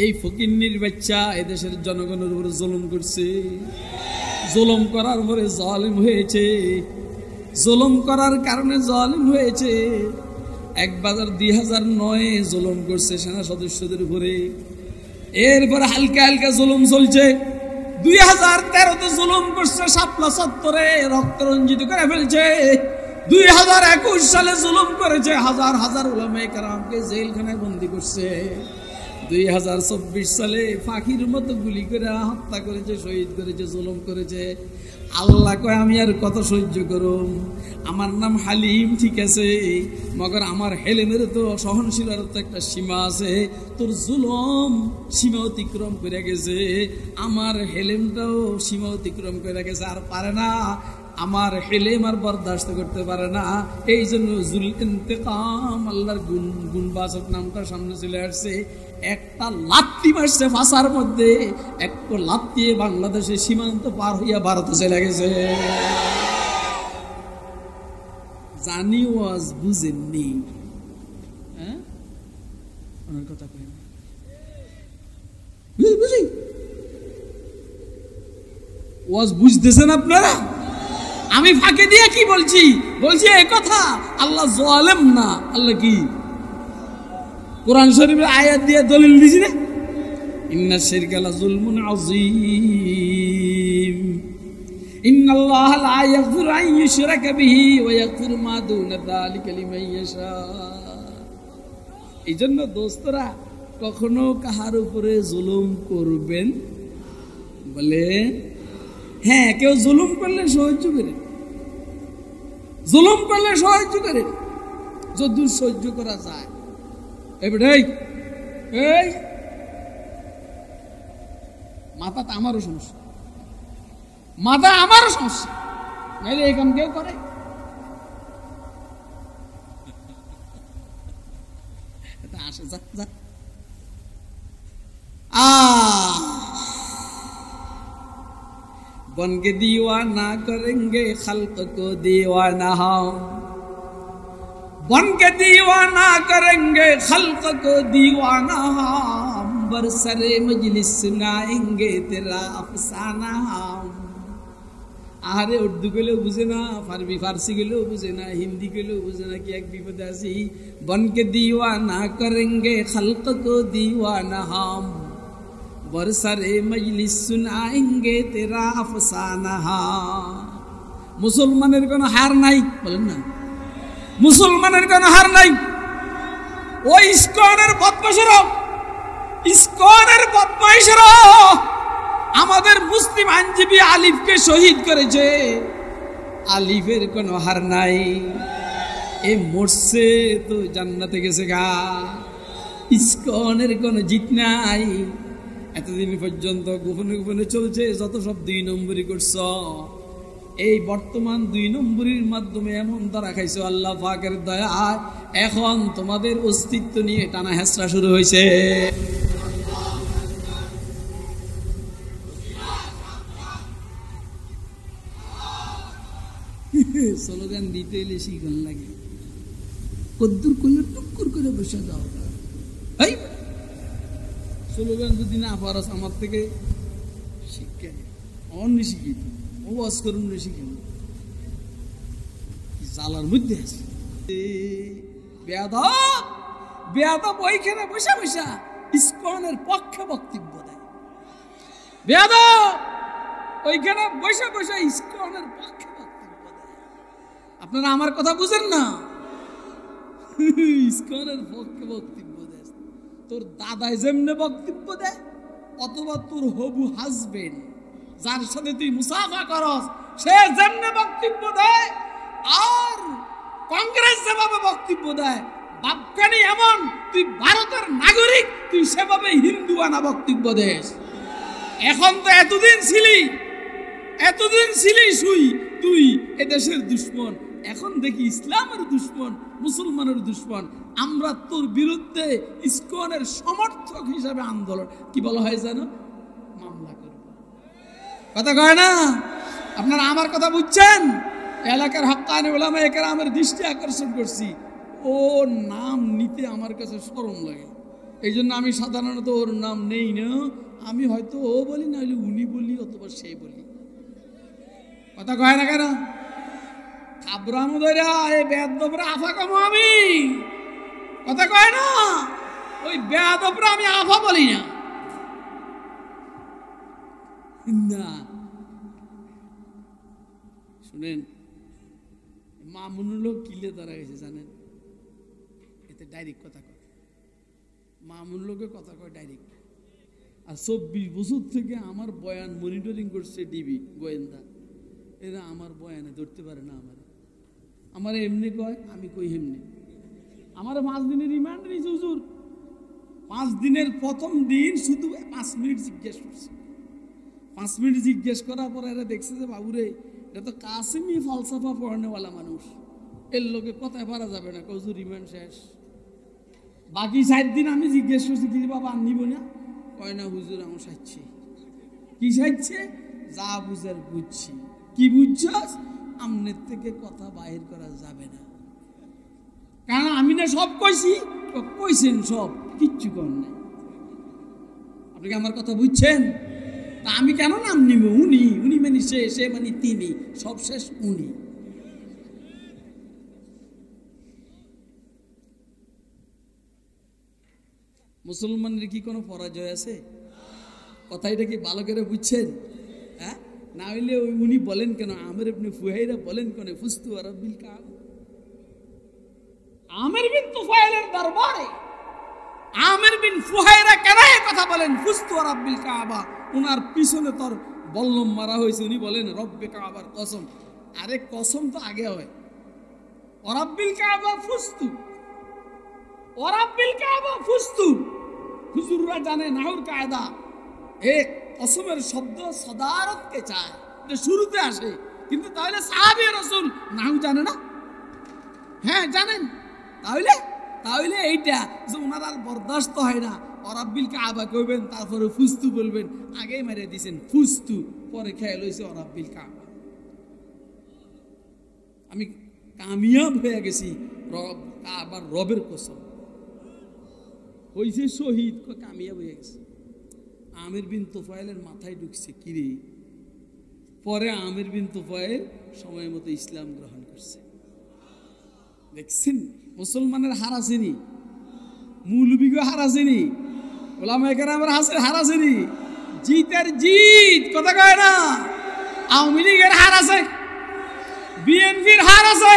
এই ফকিন্নির বাচ্চা এদেশের জনগণের উপরে জুলুম করছে। জুলুম করার পরে জালেম হয়েছে, জুলুম করার কারণে জালেম হয়েছে। একবার 2009 জুলুম করছে সেনা সদস্যদের উপরে। এরপরে হালকা হালকা জুলুম চলছে। 2013 জুলুম করছে, শাপলা চত্বরে রক্ত রঞ্জিত করে ফেলছে। 2021 সালে জুলুম করেছে, হাজার হাজার উলামায়ে কেরামকে জেলখানায় বন্দী করছে। 2024 সালে ফাঁকির মতো গুলি করে হত্যা করেছে, শহীদ করেছে, জুলুম করেছে। আল্লাহ কয় আমি আর কত সহ্য করুম? আমার নাম হালিম, ঠিক আছে, মগর আমার হেলেমের তো সহনশীলতার তো একটা সীমা আছে। তোর জুলুম সীমা অতিক্রম করে গেছে, আমার হেলেমটাও সীমা অতিক্রম করে গেছে, আর পারে না। আমার হেলেম আর বরদাস্ত করতে পারে না। এই জন্য জুল ইন্তেকাম, আল্লাহর গুণবাচক নামটা সামনে চলে আসছে। একটা লাত্তি মারছে ভাষার মধ্যে, একটা লাত্তি বাংলাদেশের সীমান্ত পার হইয়া ভারতে চলে গেছে। জানি ওয়াজ বুঝেননি, হ্যাঁ ওনার কথা কই না, বুঝি ওয়াজ বুঝতেছেন আপনারা? আমি ফাঁকে দিয়ে কি বলছি? বলছি এই কথা, আল্লাহ জালেম না। আল্লাহ কি? কোরআন শরীফের আয়াত দিয়ে দলিল দিছি না, ইন্না শিরকা লাযুলমুন আযীম, ইন্নাল্লাহা লা ইয়াগফিরু আন ইউশরাকা বিহি ওয়া ইয়াগফিরু মা দুনা যালিকা লিমান ইয়াশা। এইজন্য দোস্তরা কখনো কাহার উপরে জুলুম করবেন বলে? হ্যাঁ, কেউ জুলুম করলে সহ্য করে, জুলুম করলে সহ্য করে, যদ্দূর সহ্য করা যায়। এই মাথাটা আমারও সমস্যা, মাথা আমারও সমস্যা, নাইলে এই কাম কেউ করে? আসে যা যা। बन के दीवाना करेंगे खल्क को दीवाना हम, बन के दीवाना करेंगे खल्क को दीवाना हम, बरसरे मजलिस सुनाएंगे तेरा अफसाना हम। আরে উর্দু গেলেও বুঝে না, ফার্সি গেলেও বুঝে না, হিন্দি গেলেও বুঝে না, কি এক বিপদে আছি। বনকে দিওয়ানা করেঙ্গে খালক কো দিওয়ানা হাম, বরসরে মজলিস সুনাएंगे तेरा अफसाना हाम। মুসলমানের কোনো হার নাই, বলেন না, মুসলমানের কোনো হার নাই। ওই ইসকনের বদমাশেরা, ইসকনের বদমাশেরা আমাদের মুসলিম আইনজীবী আলিফকে শহীদ করেছে। আলিফের কোনো হার নাই, এ মরছে তো জান্নাতে গেছে গা। ইসকনের কোনো জিত নাই। এতদিন পর্যন্ত গোপনে গোপনে চলছে, যত সব 2 নম্বরই করছ। এই বর্তমান 2 নম্বরীর মাধ্যমে এমন ধরা খাইছো আল্লাহ পাকের দয়ায়, এখন তোমাদের অস্তিত্ব নিয়ে টানা হেঁচড়া শুরু হয়েছে। স্লোগান দিতে এলে শিখন লাগে, কদ্দুর কইয়া টুকুর করে বসে যাও। এই স্লোগান যদি না পারস আমার থেকে শিক্ষা অন্য শিখি, ওয়াজ করুন শিখেন, জালার মধ্যে আছে। বেয়াদব বেয়াদব ওইখানে বসে বসে ইসকনের পক্ষে বক্তব্য দেয়। বেয়াদব ওইখানে বসে বসে ইসকনের পক্ষে বক্তব্য দেয়। আপনারা আমার কথা বুঝেন না? ইসকনের পক্ষে বক্তব্য দেয়, তোর দাদাই যেমনে বক্তব্য দেয়, অথবা তোর হবু হাজবেন্ড যার সাথে তুই মুসাফা করস সে যেমনে বক্তব্য দেয়, আর কংগ্রেস যেভাবে বক্তব্য দেয়, বাপখানি এমন তুই ভারতের নাগরিক, তুই সেভাবে হিন্দু আনা বক্তব্য দেশ। এখন তো এতদিন ছিলি শুই তুই এদেশের দুশ্মন, এখন দেখি ইসলামের দুশ্মন, মুসলমানের দুশ্মন। আমরা তোর বিরুদ্ধে ইসকনের সমর্থক হিসাবে আন্দোলন, কি বলা হয় জানো, মামলা করব। কথা কয় না? আপনারা আমার কথা বুঝছেন? এলাকার হক্কানি ওলামা একরামের দৃষ্টি আকর্ষণ করছি, ও নাম নিতে আমার কাছে শরম লাগে, এই জন্য আমি সাধারণত ওর নাম নেই না। আমি হয়তো ও বলি, না হলে উনি বলি, অথবা সে বলি। কথা কয় না কেন? খাবরাম ধরা এই বেয়াদবরা আফা কমো আমি, কথা কয় না? ওই বেয়াদবরা আমি আফা বলি না। না শুনেন, মামুনুল কিলে ধরা গেছে জানেন, এতে ডাইরেক্ট কথা কয়, মামুনুলকে কথা কয় ডাইরেক্ট। আর 24 বছর থেকে আমার বয়ান মনিটরিং করছে ডিবি গোয়েন্দা, এরা আমার বয়ানে ধরতে পারে না। আমার এমনি কয়, আমি কই এমনি। আমার 5 দিনের রিমান্ড নিয়েছে হুজুর। 5 দিনের প্রথম দিন শুধু 5 মিনিট জিজ্ঞেস করছে। 5 মিনিট জিজ্ঞেস করার পর এরা দেখছে যে বাবুরে এটা তো কাসিমি ফলসাফা পড়ানেওয়ালা মানুষ, এর লোকে কথায় পারা যাবে না, হুজুর রিমান্ড শেষ। বাকি 7 দিন আমি জিজ্ঞেস করছি, কি বাবা নিব না? কয় না হুজুর আমার সাইছে। কি সাইছে? যা বুঝার বুঝছি। কি বুঝছস? আমনের থেকে কথা বাহির করা যাবে না, কারণ আমি না সব কইছি, কইছেন সব, কিচ্ছু কর নাই। আপনি কি আমার কথা বুঝছেন? তা আমি কেন নাম নিব? উনি মানে সে মানে তিনি, সব শেষ উনি। মুসলমানের কি কোনো পরাজয় আছে? কথা এটা কি ভালো করে বুঝছেন? হ্যাঁ, না হইলে ওই উনি বলেন কেন, আমের ইবনে ফুহাইরা বলেন কেন, ফুস্তু রাব্বিল কাবা। আমের বিন তুফাইলের দরবারে আমের বিন ফুহাইরা কেন কথা বলেন ফুস্তু রাব্বিল কাবা? উনার পিছনে তোর বল্লম মারা হয়েছে, উনি বলেন রব্বে কাবার কসম। আরে কসম তো আগে হয়, রাব্বিল কাবা ফুস্তু, রাব্বিল কাবা ফুস্তু। হুজুররা জানে নাহুর কায়দা, এক কসমের শব্দ সদারতকে চায়, এটা শুরুতে আসে, কিন্তু তাহলে সাহাবী রাসূল নাহু জানে না? হ্যাঁ জানেন। তাহলে এইটা যে ওনার আর বরদাস্ত হয় না, রাব্বিল কাবা কইবেন, তারপরে ফুস্তু বলবেন, আগেই মেরে দিয়েছেন ফুস্তু, পরে খেয়াল হয়েছে রাব্বিল কাবা। আমি কামিয়াব হয়ে গেছি, কাবার রবের কসম। হয়েছে শহীদ, কামিয়াব হয়ে গেছে। আমির বিন তুফাইলের মাথায় ঢুকছে কিরে, পরে আমির বিন তুফাইল সময় মতো ইসলাম গ্রহণ করছে। দেখছেন মুসলমানের হার আসেনি, মৌলবীকে হার আসেনি, ওলামায়ে কেরামের হার আসেনি, জিতের জিত। কথা কয় না? আওয়ামী লীগের হার আছে, বিএনপির হার আছে,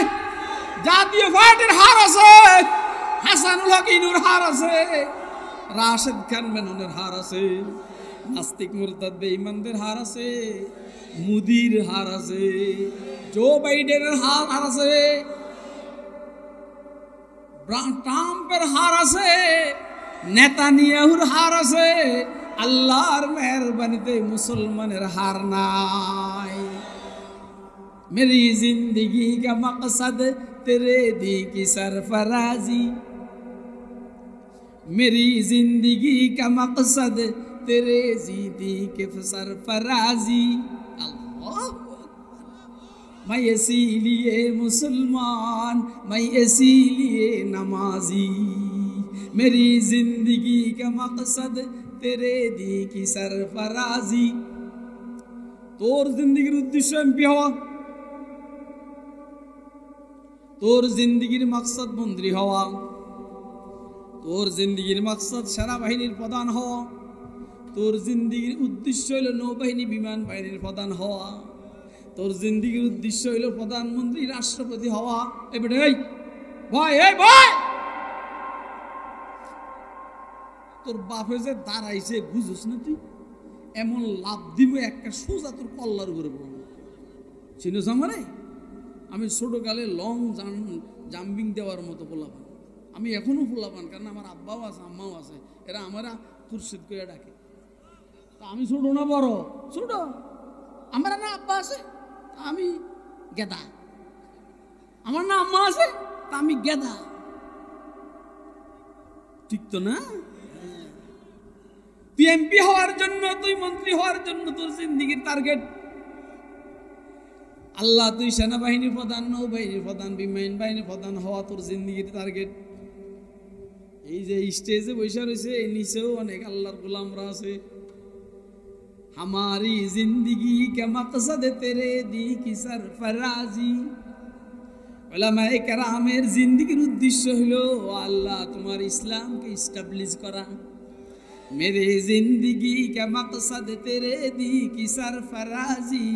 জাতীয় পার্টির হার আছে, হাসানুল হক ইনুর হার আছে, রাশেদ খান মেননের হার আছে, নাস্তিক মুরতাদ বেঈমানদের হার আছে, মুদির হার আছে, জো বাইডেনের হার আছে, ট্রাম্পের হার আছে, নেতানিয়াহুর হার আছে। আল্লাহর মেহরবানিতে মুসলমানের হার নাই। মেরি জিন্দগি কা মকসদ তেরে दी की सरफराजी, मेरी जिंदगी का मकसद तेरे जीदी के सरफराजी। अल्लाह, मैं इसीलिए मुसलमान, मैं इसीलिए नमाजी, मेरी जिंदगी का मकसद तेरे दी की सरफराजी। তোর জিন্দেগির উদ্দেশ্য এমপি হওয়া, তোর জিন্দেগির মাকসাদ মন্ত্রী হওয়া, তোর জিন্দেগির মাকসাদ সেনাবাহিনীর প্রধান হওয়া, তোর জিন্দেগির উদ্দেশ্য হইল নৌবাহিনী বিমান বাহিনীর প্রধান হওয়া, তোর জিন্দেগির উদ্দেশ্য হইল প্রধানমন্ত্রী রাষ্ট্রপতি হওয়া। এই ভাই, এই ভাই, তোর বাপে যে দাঁড়াইছে বুঝুস না তুই, এমন লাভ দিব একটা সোজা তোর কল্লার উপরে পড়বো। চিনোস আমারে? আমি ছোটকালে লং জাম্পিং দেওয়ার মতো পোলাপান, আমি এখনো পোলাপান, কারণ আমার আব্বাও আছে আম্মাও আছে, এরা আমরা খুরশিদ করে ডাকে। তা আমি ছোট না বড়? ছোট। আমার না আব্বা আছে, আমি গেদা। আমার না আম্মা আছে, তা আমি গেদা। ঠিক তো না? তুই এমপি হওয়ার জন্য, তুই মন্ত্রী হওয়ার জন্য তোর জিন্দিগির টার্গেট আল্লাহ। তুই সেনাবাহিনীর প্রধান, নৌবাহিনীর প্রধান, বিমান বাহিনীর প্রধান হওয়া তোর জিন্দিগির টার্গেট। এই যে স্টেজে বসে রয়েছে, এই নিচেও অনেক আল্লাহর গোলামরা আছে। हमारी जिंदगी के मकसद तेरे दी की सरफराजी। উলামায়ে কেরামের জিন্দেগির উদ্দেশ্য হলো আল্লাহ তোমার ইসলামকে এস্টাবলিশ করা। मेरे जिंदगी के मकसद तेरे दी की सरफराजी।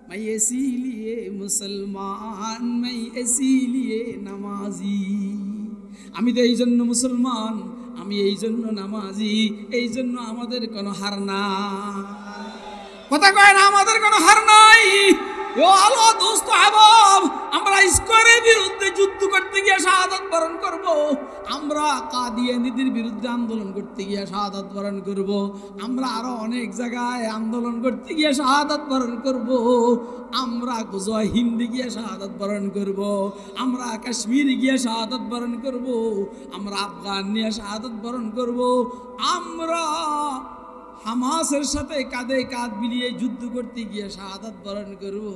मैं इसीलिए मुसलमान, मैं इसीलिए नमाजी। আমি তো এই জন্য মুসলমান, আমি এই জন্য নামাজি, এই জন্য আমাদের কোনো হার না। কথা কয় না, আমাদের কোনো হার নাই। ও আলো দোস্ত আহবাব, আমরা স্কোয়ারের বিরুদ্ধে যুদ্ধ করতে গিয়ে শাহাদাত বরণ করব। আমরা কাদিয়ানীদের বিরুদ্ধে আন্দোলন করতে গিয়ে শাহাদাত বরণ করব। আমরা আরো অনেক জায়গায় আন্দোলন করতে গিয়ে শাহাদাত বরণ করব। আমরা গজওয়া হিন্দে গিয়ে শাহাদাত বরণ করব। আমরা কাশ্মীর গিয়ে শাহাদাত বরণ করব। আমরা আফগান নিয়ে শাহাদাত বরণ করব। আমরা হামাসের সাথে কাঁধে কাঁধ মিলিয়ে যুদ্ধ করতে গিয়ে শাহাদাত বরণ করব।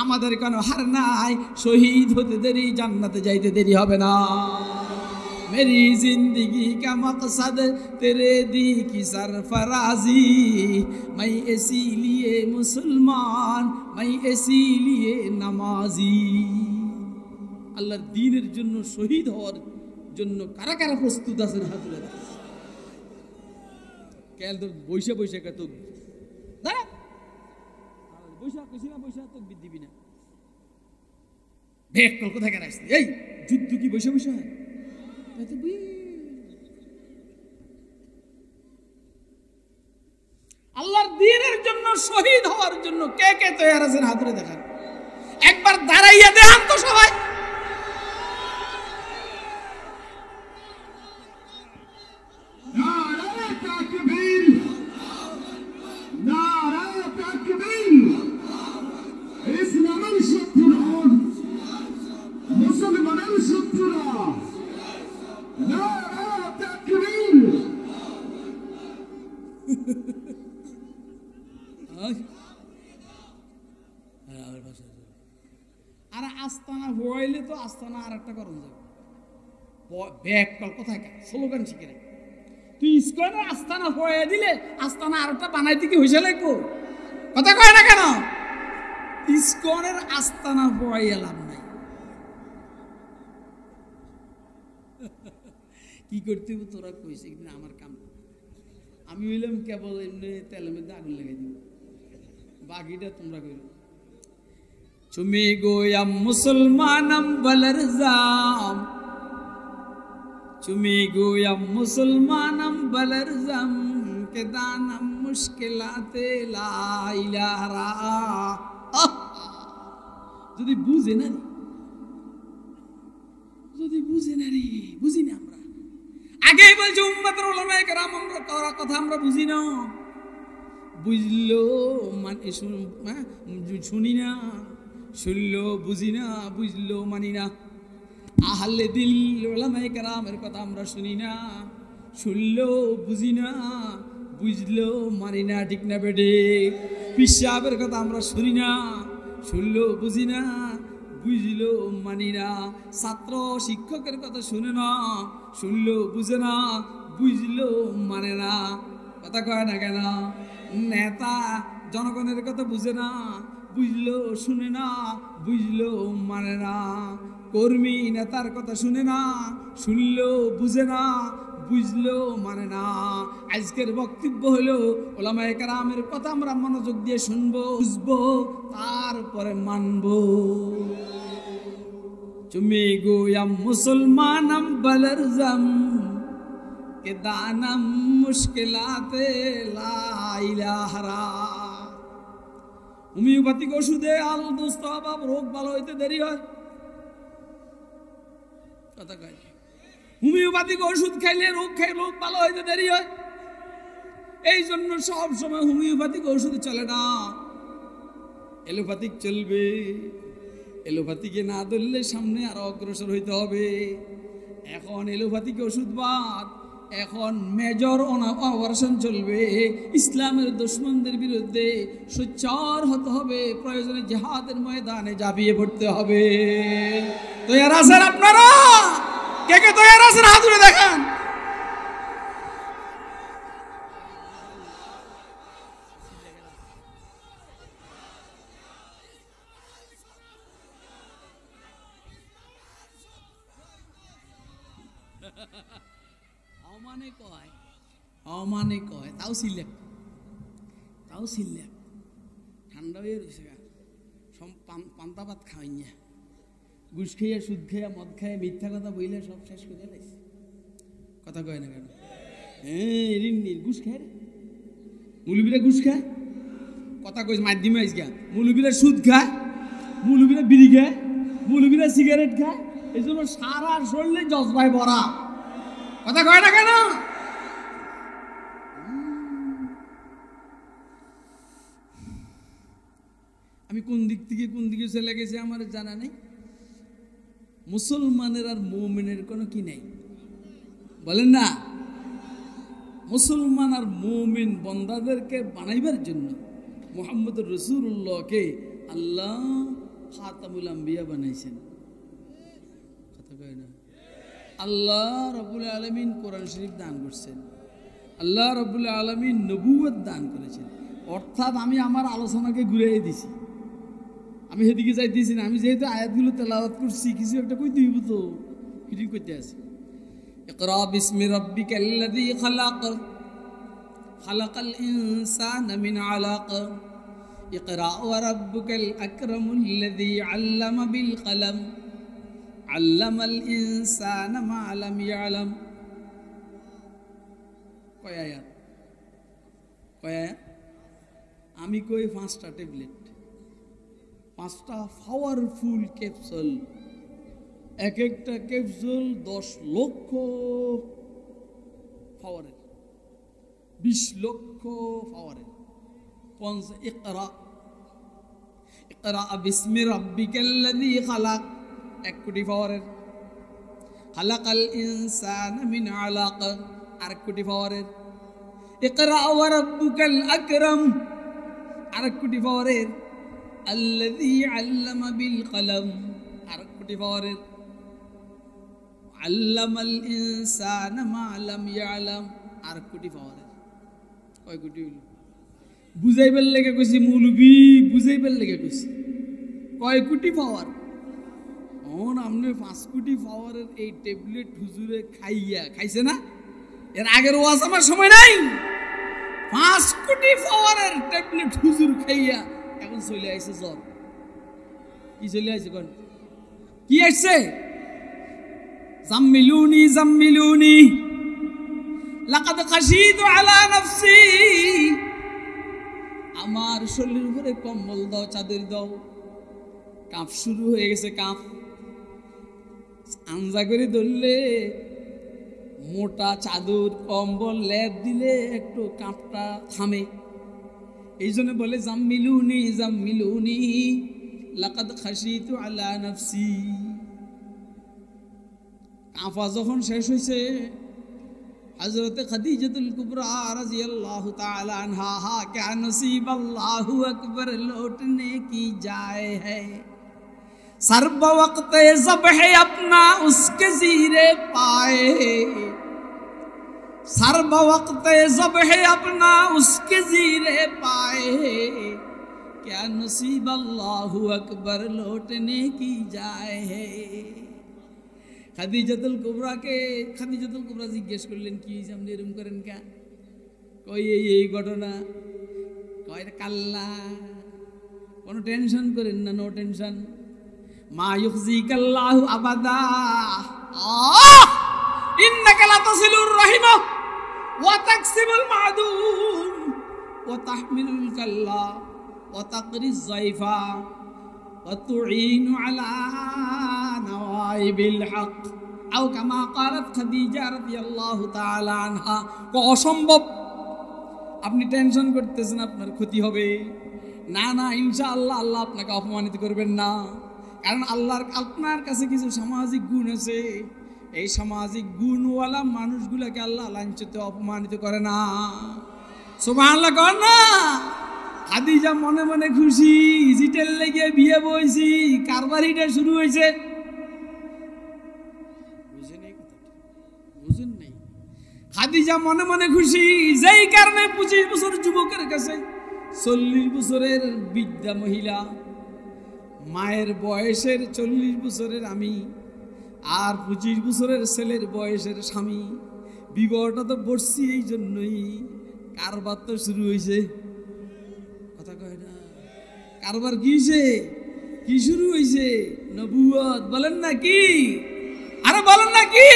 আমাদের কোনো হার নাই। শহীদ হতে দেরি, জান্নাতে যাইতে দেরি হবে না। मेरी जिंदगी का मकसद तेरे दी की सरफराजी। मैं इसीलिए मुसलमान, मैं इसीलिए नमाजी। আল্লাহর দ্বীনের জন্য শহীদ হওয়ার জন্য কারা কারা প্রস্তুত আছেন হাত তুলে দেন। কেন তো বৈশা বৈশা তো দাঁড়া, বৈশা কইছি না, বৈশা তো দিবি না। ভেক কল কোথায় কেন আসছে? এই যুদ্ধ কি বৈশা বৈশা হয়? আল্লাহর দ্বীনের জন্য শহীদ হওয়ার জন্য কে কে তৈরি আছেন হাত তুলে দেখান। একবার দাঁড়াইয়া দেখান তো সবাই। আর আস্তানা ভরাইলে তো আস্তানা আর একটা করণ যাবে। ব্যাগ কল কোথায় স্লোগান শিখে রাখ। তুই ইস্কনের আস্তানা ভরাইয়া দিলে আস্তানা আর একটা বানাইতে কি হয়েছে লাগবো? কথা কয় না কেন? ইস্কনের আস্তানা ভরাইয়া লাভ নাই। কি করতে হবে তোরা কইছে, কিন্তু আমার কাম। আমি হইলাম কেবল এমনি তেলের মধ্যে আগুন লাগাই দিব, বাকিটা তোমরা কইল। চুমি গোয়াম মুসলমানম বলরজাম, চুমি গোয়াম মুসলমানম বলরজাম কে দানম মুশকিলাতে লা ইলাহা। যদি বুঝে না, যদি বুঝে না রে, বুঝি না আমরা। আগেই বলছি উম্মতের উলামায়ে কেরাম আমরা কথা আমরা বুঝি না। বুঝলো মানে শুনি না, শুনলো বুঝি না, বুঝলো মানি না। আহলে দিল উলামায়ে কেরামের কথা আমরা শুনি না, শুনলো বুঝি না, বুঝলো মানি না। ঠিক না বেডে? পীর সাহেবের কথা আমরা শুনি না, শুনলো বুঝি না, বুঝলো মানি না। ছাত্র শিক্ষকের কথা শুনে না, শুনলো বুঝে না, বুঝলো মানে না। কথা কয় না কেন? নেতা জনগণের কথা বুঝে না, বুঝলো শুনে না, বুঝলো মানে না। কর্মী নেতার কথা শুনে না, শুনলো বুঝে না, বুঝলো মানে না। আজকের বক্তব্য হলো উলামায়ে কেরামের কথা আমরা মনোযোগ দিয়ে শুনবো, বুঝবো, তারপরে মানবো। চুমি গোয়াম মুসলমানম বলরজাম कि दानम मुश्किलाते ला इलाहा। হোমিওপ্যাথিক ওষুধে আল দুস্থ অভাব রোগ ভালো হইতে দেরি হয়, কথা কয়। হোমিওপ্যাথিক ওষুধ খাইলে রোগ ভালো হইতে দেরি হয়। এই জন্য সব সময় হোমিওপ্যাথিক ওষুধ চলে না, এলোপ্যাথিক চলবে। এলোপ্যাথিকে না ধরলে সামনে আরো অগ্রসর হইতে হবে। এখন এলোপ্যাথিক ওষুধ বাদ, এখন মেজর অপারেশন চলবে। ইসলামের দুশমনদের বিরুদ্ধে সোচ্চার হতে হবে, প্রয়োজনে জিহাদের ময়দানে ঝাঁপিয়ে পড়তে হবে। তৈরি আছেন আপনারা? কে কে তৈরি আছেন হাত তুলে দেখান। অমানে কয় তাও সিলেক ঠান্ডা হয়ে রয়েছে। পান্তা ভাত খাওয়াইয়া, ঘুষ খাইয়া, সুদ খাইয়া, মদ খাইয়া, মিথ্যা কথা বইলে সব শেষ করে লাইছে। কথা কয় না কেন? ঘুষ খায় রে, মুলুবিরা ঘুষ খায়। কথা কইস মাধ্যমে আইস গা, মুলুবিরা সুদ খায়, মুলুবিরা বিড়ি খায়, মুলুবিরা সিগারেট খায়। এই জন্য সারা শরীরে জজবায় ভরা। কথা কয় না কেন? আমি কোন দিক থেকে কোন দিকে চলে গেছে আমার জানা নেই। মুসলমানের আর মুমিনের কোনো কি নেই, বলেন না? মুসলমান আর মুমিন বান্দাদেরকে বানাইবার জন্য মুহাম্মদ রাসূলুল্লাহকে আল্লাহ খাতামুল আম্বিয়া বানাইছেন। কথা কয় না? আল্লাহ রাব্বুল আলামিন কোরআন শরীফ দান করছেন, আল্লাহ রাব্বুল আলামিন নবুয়ত দান করেছেন। অর্থাৎ আমি আমার আলোচনাকে ঘুরিয়ে দিছি, আমি সেদিকে যাইতেছি না। আমি যেহেতু আয়াতগুলো তেলাওয়াত করছি, কিছু একটা কইতে হইব তো, কিছু কইতে আছে। ইকরা বিসমি রাব্বিকাল্লাযী খালাক, খালাকাল ইনসানা মিন আলাক, ইকরা ওয়া রাব্বুকাল আকরামুল্লাযী আল্লামা বিল কলম, আল্লামাল ইনসানা মা লাম ইয়ালাম। কয় আয়াত? আমি কই 5টা ট্যাবলেট, 5টা পাওয়ারফুল ক্যাপসুল। এক একটা ক্যাপসুল 10 লক্ষ পাওয়ারের, 20 লক্ষ পাওয়ারের। ইকরা, ইকরা বিসমি রাব্বিকাল্লাযী খালাক 1 কোটি পাওয়ারের, খালাকাল ইনসানা মিন আলাক 1 কোটি পাওয়ারের, ইকরা ওয়া রাব্বুকাল আকরাম 1 কোটি পাওয়ারের, আল্লাযী আল্লামা বিল কলম 1 কোটি পাওয়ারের, আল্লামাল ইনসানা মা লাম ইয়ালাম 1 কোটি পাওয়ারের। কয় কোটি হইল? বুঝাইবার লেগে কইছি মৌলবি, বুঝাইবার লেগে কইছি কয় কোটি পাওয়ার। আপনি 5 কোটি পাওয়ারের এই ট্যাবলেট হুজুরে খাইছে না? এর আগের ওয়াজ আমার সময় নাই। 5 কোটি পাওয়ারের ট্যাবলেট হুজুর খাইয়া এখন চলে আইছে জ্বর। কি চলে আইছে কোন? কি আসছে? জাম্মিলুনি জাম্মিলুনি লাকাদ খাশিতু আলা নাফসি, আমার শরীরের উপরে কম্বল দাও, চাদর দাও। কাঁপ শুরু হয়ে গেছে, কাঁপ আঞ্জা করে ধরলে, মোটা চাদর কম্বল লেপ দিলে একটু কাঁপটা থামে। এই জন্য বলে জাম্মিলুনি জাম্মিলুনি লাকাদ খাশিতু আলা নাফসি। কাঁপা যখন শেষ হয়েছে, হযরত খাদিজাতুল কুবরা রাদিয়াল্লাহু তাআলা আনহা, হা ক্যা নসিব আল্লাহু আকবার লৌটনে কি যায় है, सर्ब वक्त ज़ब्ह अपना उसके ज़ीरे पाए, सर्ब वक्त ज़ब्ह अपना उसके ज़ीरे पाए, क्या नसीब अल्लाहु अकबर लौटने की जाए है। খাদিজাতুল কুবরা জিজ্ঞেস করলেন, কি আপনি এরকম করেন কা? কই এই ঘটনা। কয় কাল্লা, কোনো টেনশন করেন না, নো টেনশন। মা ইউখজিকাল্লাহু আবাদা, ইন্নাকা লাতাসিলুর রাহিমা, ওয়া তাকসিবুল মাদুম ওয়া তাহমিলুল কাল্লা ওয়া তাকরিজ যায়ফা ওয়া তুঈনু আলা নওয়াইবিল হক আও কামা ক্বালাত খাদিজা রাদিয়াল্লাহু তাআলা আনহা। অসম্ভব, আপনি টেনশন করতেছেন আপনার ক্ষতি হবে। না না, ইনশাআল্লাহ আল্লাহ আপনাকে অপমানিত করবেন না, কারণ আল্লাহর আপনার কাছে কিছু সামাজিক গুণ আছে। এই সামাজিক গুণওয়ালা মানুষগুলোকে আল্লাহ লাঞ্ছিত অপমানিত করে না। সুবহানাল্লাহ কর না। খাদিজা মনে মনে খুশি, ইজিটেল লেগে বিয়ে বইছি, কারবারিটা শুরু হয়েছে। বুঝেন নাই? খাদিজা মনে মনে খুশি, যেই কারণে 25 বছর যুবকের কাছে 40 বছরের বৃদ্ধা মহিলা, মায়ের বয়সের 40 বছরের আমি আর 25 বছরের ছেলের বয়সের স্বামী, বিবাহটা তো বসছি এই জন্যই। কারবার তো শুরু হয়েছে, কথা কয় না? কারবার কি হয়েছে? কি শুরু হয়েছে? নবুয়ত। বলেন না কি? আরে বলেন না কি?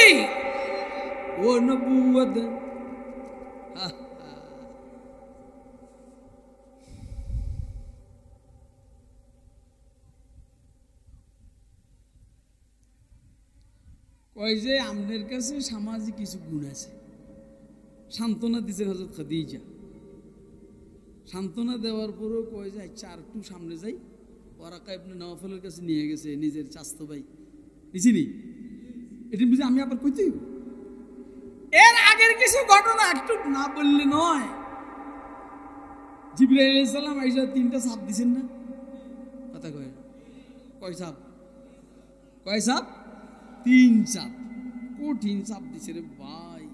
ও নবুয়ত। কয় যে আমাদের কাছে সামাজিক কিছু গুণ আছে। সান্ত্বনা দিচ্ছেন হযরত খাদিজা। সান্ত্বনা দেওয়ার পরও কয় যে আচ্ছা আর একটু সামনে যাই। ওয়ারাকা ইবনে নওফলের কাছে নিয়ে গেছে, নিজের চাচতো ভাই। বুঝিনি? এটা বুঝি আমি আবার কইতে এর আগের কিছু ঘটনা একটু না বললে নয়। জিবরাইল আলাইহিস সালাম আইসা 3টা সাপ দিছেন না? কথা কয় না? কয় সাপ? কয় সাপ? 3 সাপ। কঠিন সাপ দিছে রে ভাই।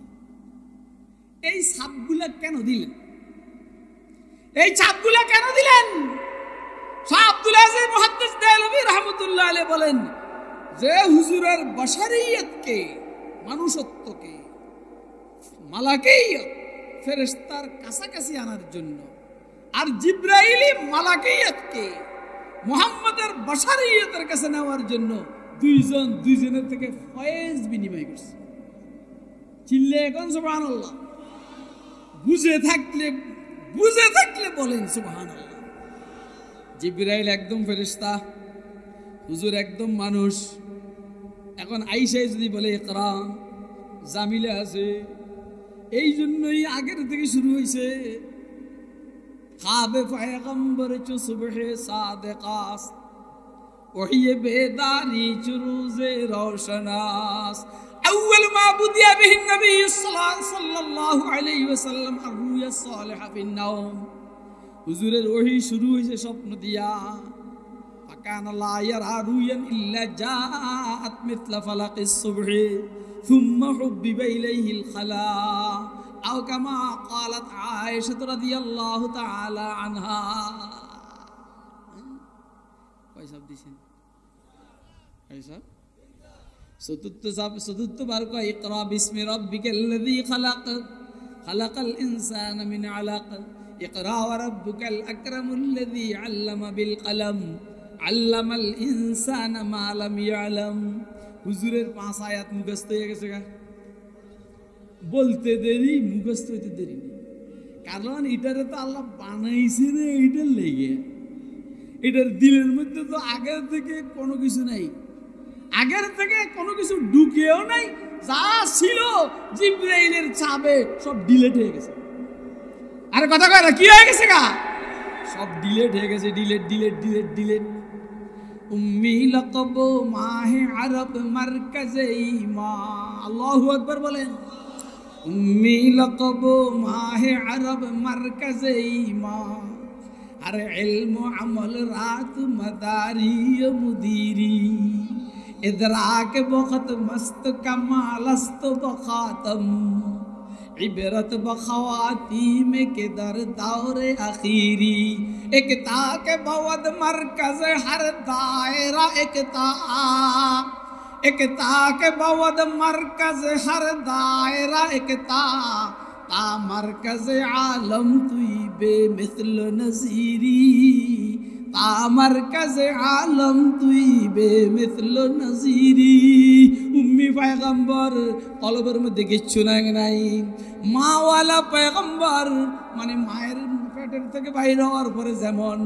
এই সাপগুলা কেন দিলেন? এই সাপগুলা কেন দিলেন? শাহ আব্দুল আজিজ মুহাদ্দিস দেহলভী রাহমাতুল্লাহ আলাইহি বলেন যে হুজুরের বশরিয়তকে, মানুষত্বকে, মালাকিয়ত, ফেরেশতার কাছাকাছি আনার জন্য, আর জিবরাইলি মালাকিয়তকে মুহাম্মদের বশরিয়তের কাছে নেওয়ার জন্য দুইজনের থেকে ফয়েজ বিনিময় করছে। চিল্লে এখন সুবহানাল্লাহ। বুঝে থাকলে বলেন সুবহানাল্লাহ। জিবরাইল একদম ফেরেশতা, হুজুর একদম মানুষ। এখন আইসাই যদি বলে ইকরা, জামিলে আছে। এই জন্যই আগের থেকে শুরু হয়েছে। খাবে পয়গম্বর চু সুবহে সাদেকাস, ওহিয়ে বেদারি চুরুজে রওশনাস। أول ما بدأ به النبي صلى الله عليه وسلم الرؤيا الصالحة في النوم। হুজুরের ওহী শুরু হয়েছে স্বপ্ন দিয়া। فكان لا يرى رؤيا إلا جاءت مثل فلق الصبح ثم حبب إليه الخلاء أو كما قالت عائشة رضي الله تعالى عنها। কয়সব দিছেন? কয়সব? চতুর্থ বার কয় ইকরা বিসমি রাব্বিকাল্লাযী খালাক, খালাকাল ইনসানা মিন আলাক, ইকরা ওয়া রাব্বুকাল আকরামুল্লাযী আল্লামা বিল কলম, আল্লামাল ইনসানা মা লাম ইয়ালাম। হুজুরের 5 আয়াত মুখস্থ হয়ে গেছে। বলতে দেরি, মুখস্থ হইতে দেরি নেই, কারণ এটারে তো আল্লাহ বানাইছে রে এইটার লেগে। এটার দিলের মধ্যে তো আগের থেকে কোনো কিছু নাই, আগের থেকে কোনো কিছু ঢুকেও নাই। যা ছিল জিবরাইলের চাপে সব ডিলেট হয়ে গেছে। আরে কথা কয় না, কি হয়ে গেছে গা? সব ডিলেট হয়ে গেছে। ডিলেট। উম্মি লকব মাহে আরব মারকাজে ঈমান। আল্লাহু আকবার বলেন। উম্মি লকব মাহে আরব মারকাজে ঈমান, আরে ইলম আমল রাত মদারি মুদিরি, इदराक बखत मस्त कमालस्त बखातम, इबरत बखवाती में के दर दौरे आखिरी, एकता के बवद मरकज हर दायरा एकता के बवद मरकज हर दायरा एकता, ता मरकज आलम तुई बेमिसल नज़ीरी, ता मरकज आलम तुई बेमिसल नज़ीरी। উম্মি পয়গম্বর কলবের মধ্যে কিচ্ছু নাই। মাওয়ালা পয়গম্বর মানে মায়ের পেটের থেকে বাইরে হওয়ার পরে যেমন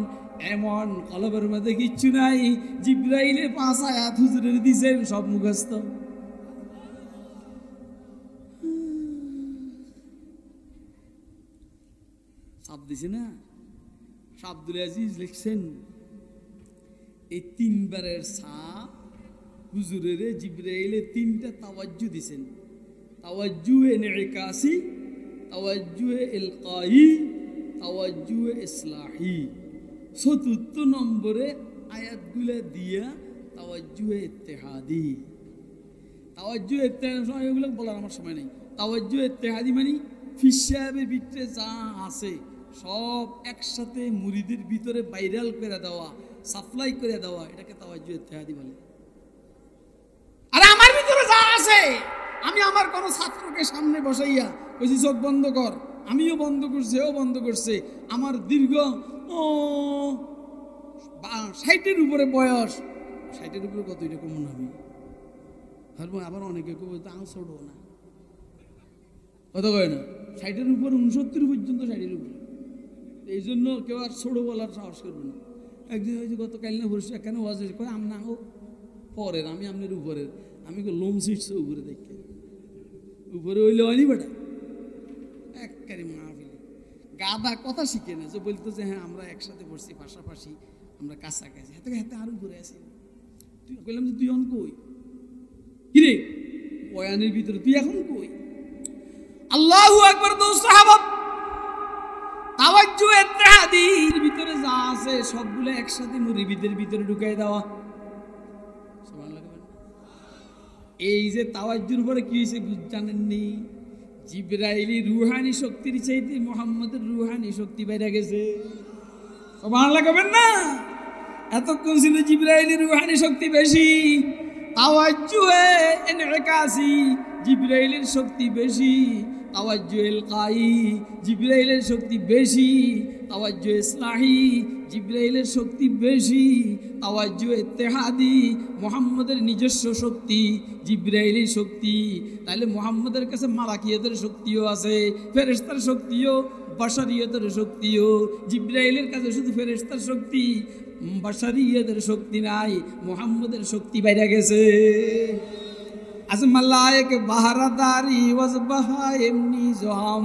এমন কলবের মধ্যে কিচ্ছু নাই। জিব্রাইলের 5 আয়াত হুজুরের দিছেন, সব মুখস্থ। সাপ দিছে না, আব্দুল আজিজ লিখছেন এই 3 বারের সাপ হুজুরের জিব্রাইলে 3টা তাওয়াজ্জু দিছেন। তাওয়াজ্জুহে ইনকাসি, তাওয়াজ্জুহে ইলকাই, তাওয়াজ্জুহে ইসলাহি। 4th নম্বরে আয়াতগুলো দিয়া তাওয়াজ্জুহে ইত্তেহাদি। তাওয়াজ্জুহে ইত্তেহাদি এগুলো বলার আমার সময় নেই। তাওয়াজ্জুহে ইত্তেহাদি মানে ফির সাহেবের ভিতরে যা আছে সব একসাথে মুরিদের ভিতরে ভাইরাল করে দেওয়া, সাপ্লাই করে দেওয়া, এটাকে তাওয়াজ্জুহে ইত্তেহাদি বলে। আর আমার ভিতরে যা আছে আমি আমার কোন ছাত্রকে সামনে বসাইয়া কইছি চোখ বন্ধ কর, আমিও বন্ধ করছি, ও বন্ধ করছে। আমার দীর্ঘ 60-এর উপরে বয়স, 60-এর উপরে কত এটা কমন হবে। আবার অনেকে কেউ ছোট না, কথা কয় না, 60-এর উপরে 69 পর্যন্ত, 60-এর উপরে। এই জন্য কেউ আর ছোট বলার সাহস করবে না। একদিন হয়েছে গত কাল না বলছে কেন ওয়াজ করে না ও পরের, আমি আপনার উপরের, আমি লোম ছিটছে উপরে দেখে, উপরে হইলে হয়নি বেটা একবারে মাহফিলে গাদা কথা শিখে না যে বলতো যে হ্যাঁ আমরা একসাথে পড়ছি পাশাপাশি, আমরা কাছাকাছি, হাতে হাতে আরো ঘুরে আসি। তুই কইলাম যে তুই এখন কই কিরে বয়ানের ভিতরে, তুই এখন কই? আল্লাহু আকবার। দোস্ত সাহাবা তাওয়াজ্জু ইত্তেহাদির ভিতরে যা আছে সবগুলো একসাথে মুরিদের ভিতরে ঢুকাই দেওয়া। সুবহানাল্লাহ। এই যে তাওয়াজ্জুর উপরে কি হয়েছে জানেননি? জিবরাইলি রুহানি শক্তির চাইতে মুহাম্মদের রুহানি শক্তি বাইরে গেছে। সুবহানাল্লাহ কবেন না? এতক্ষণ ছিল জিবরাইলি রুহানি শক্তি বেশি, তাওয়াজ্জুহে ইনকাসি জিবরাইলের শক্তি বেশি, তাওয়াজ্জুহে ইলকাই জিবরাইলের শক্তি বেশি, তাওয়াজ্জুহে ইসলাহি জিবরাইলের শক্তি বেশি, তাওয়াজ্জুহে ইত্তেহাদি মুহাম্মদের নিজস্ব শক্তি, জিবরাইলের শক্তি। তাহলে মুহাম্মদের কাছে মালাকিয়াতের শক্তিও আছে, ফেরেশতার শক্তিও, বাশারিয়তের শক্তিও। জিবরাইলের কাছে শুধু ফেরেশতার শক্তি, বাশারিয়তের শক্তি নাই, মুহাম্মদের শক্তি বাইরে গেছে। আজ মালায়েক বাহারাদারি ওয়াজ বাহাইম নিজাম,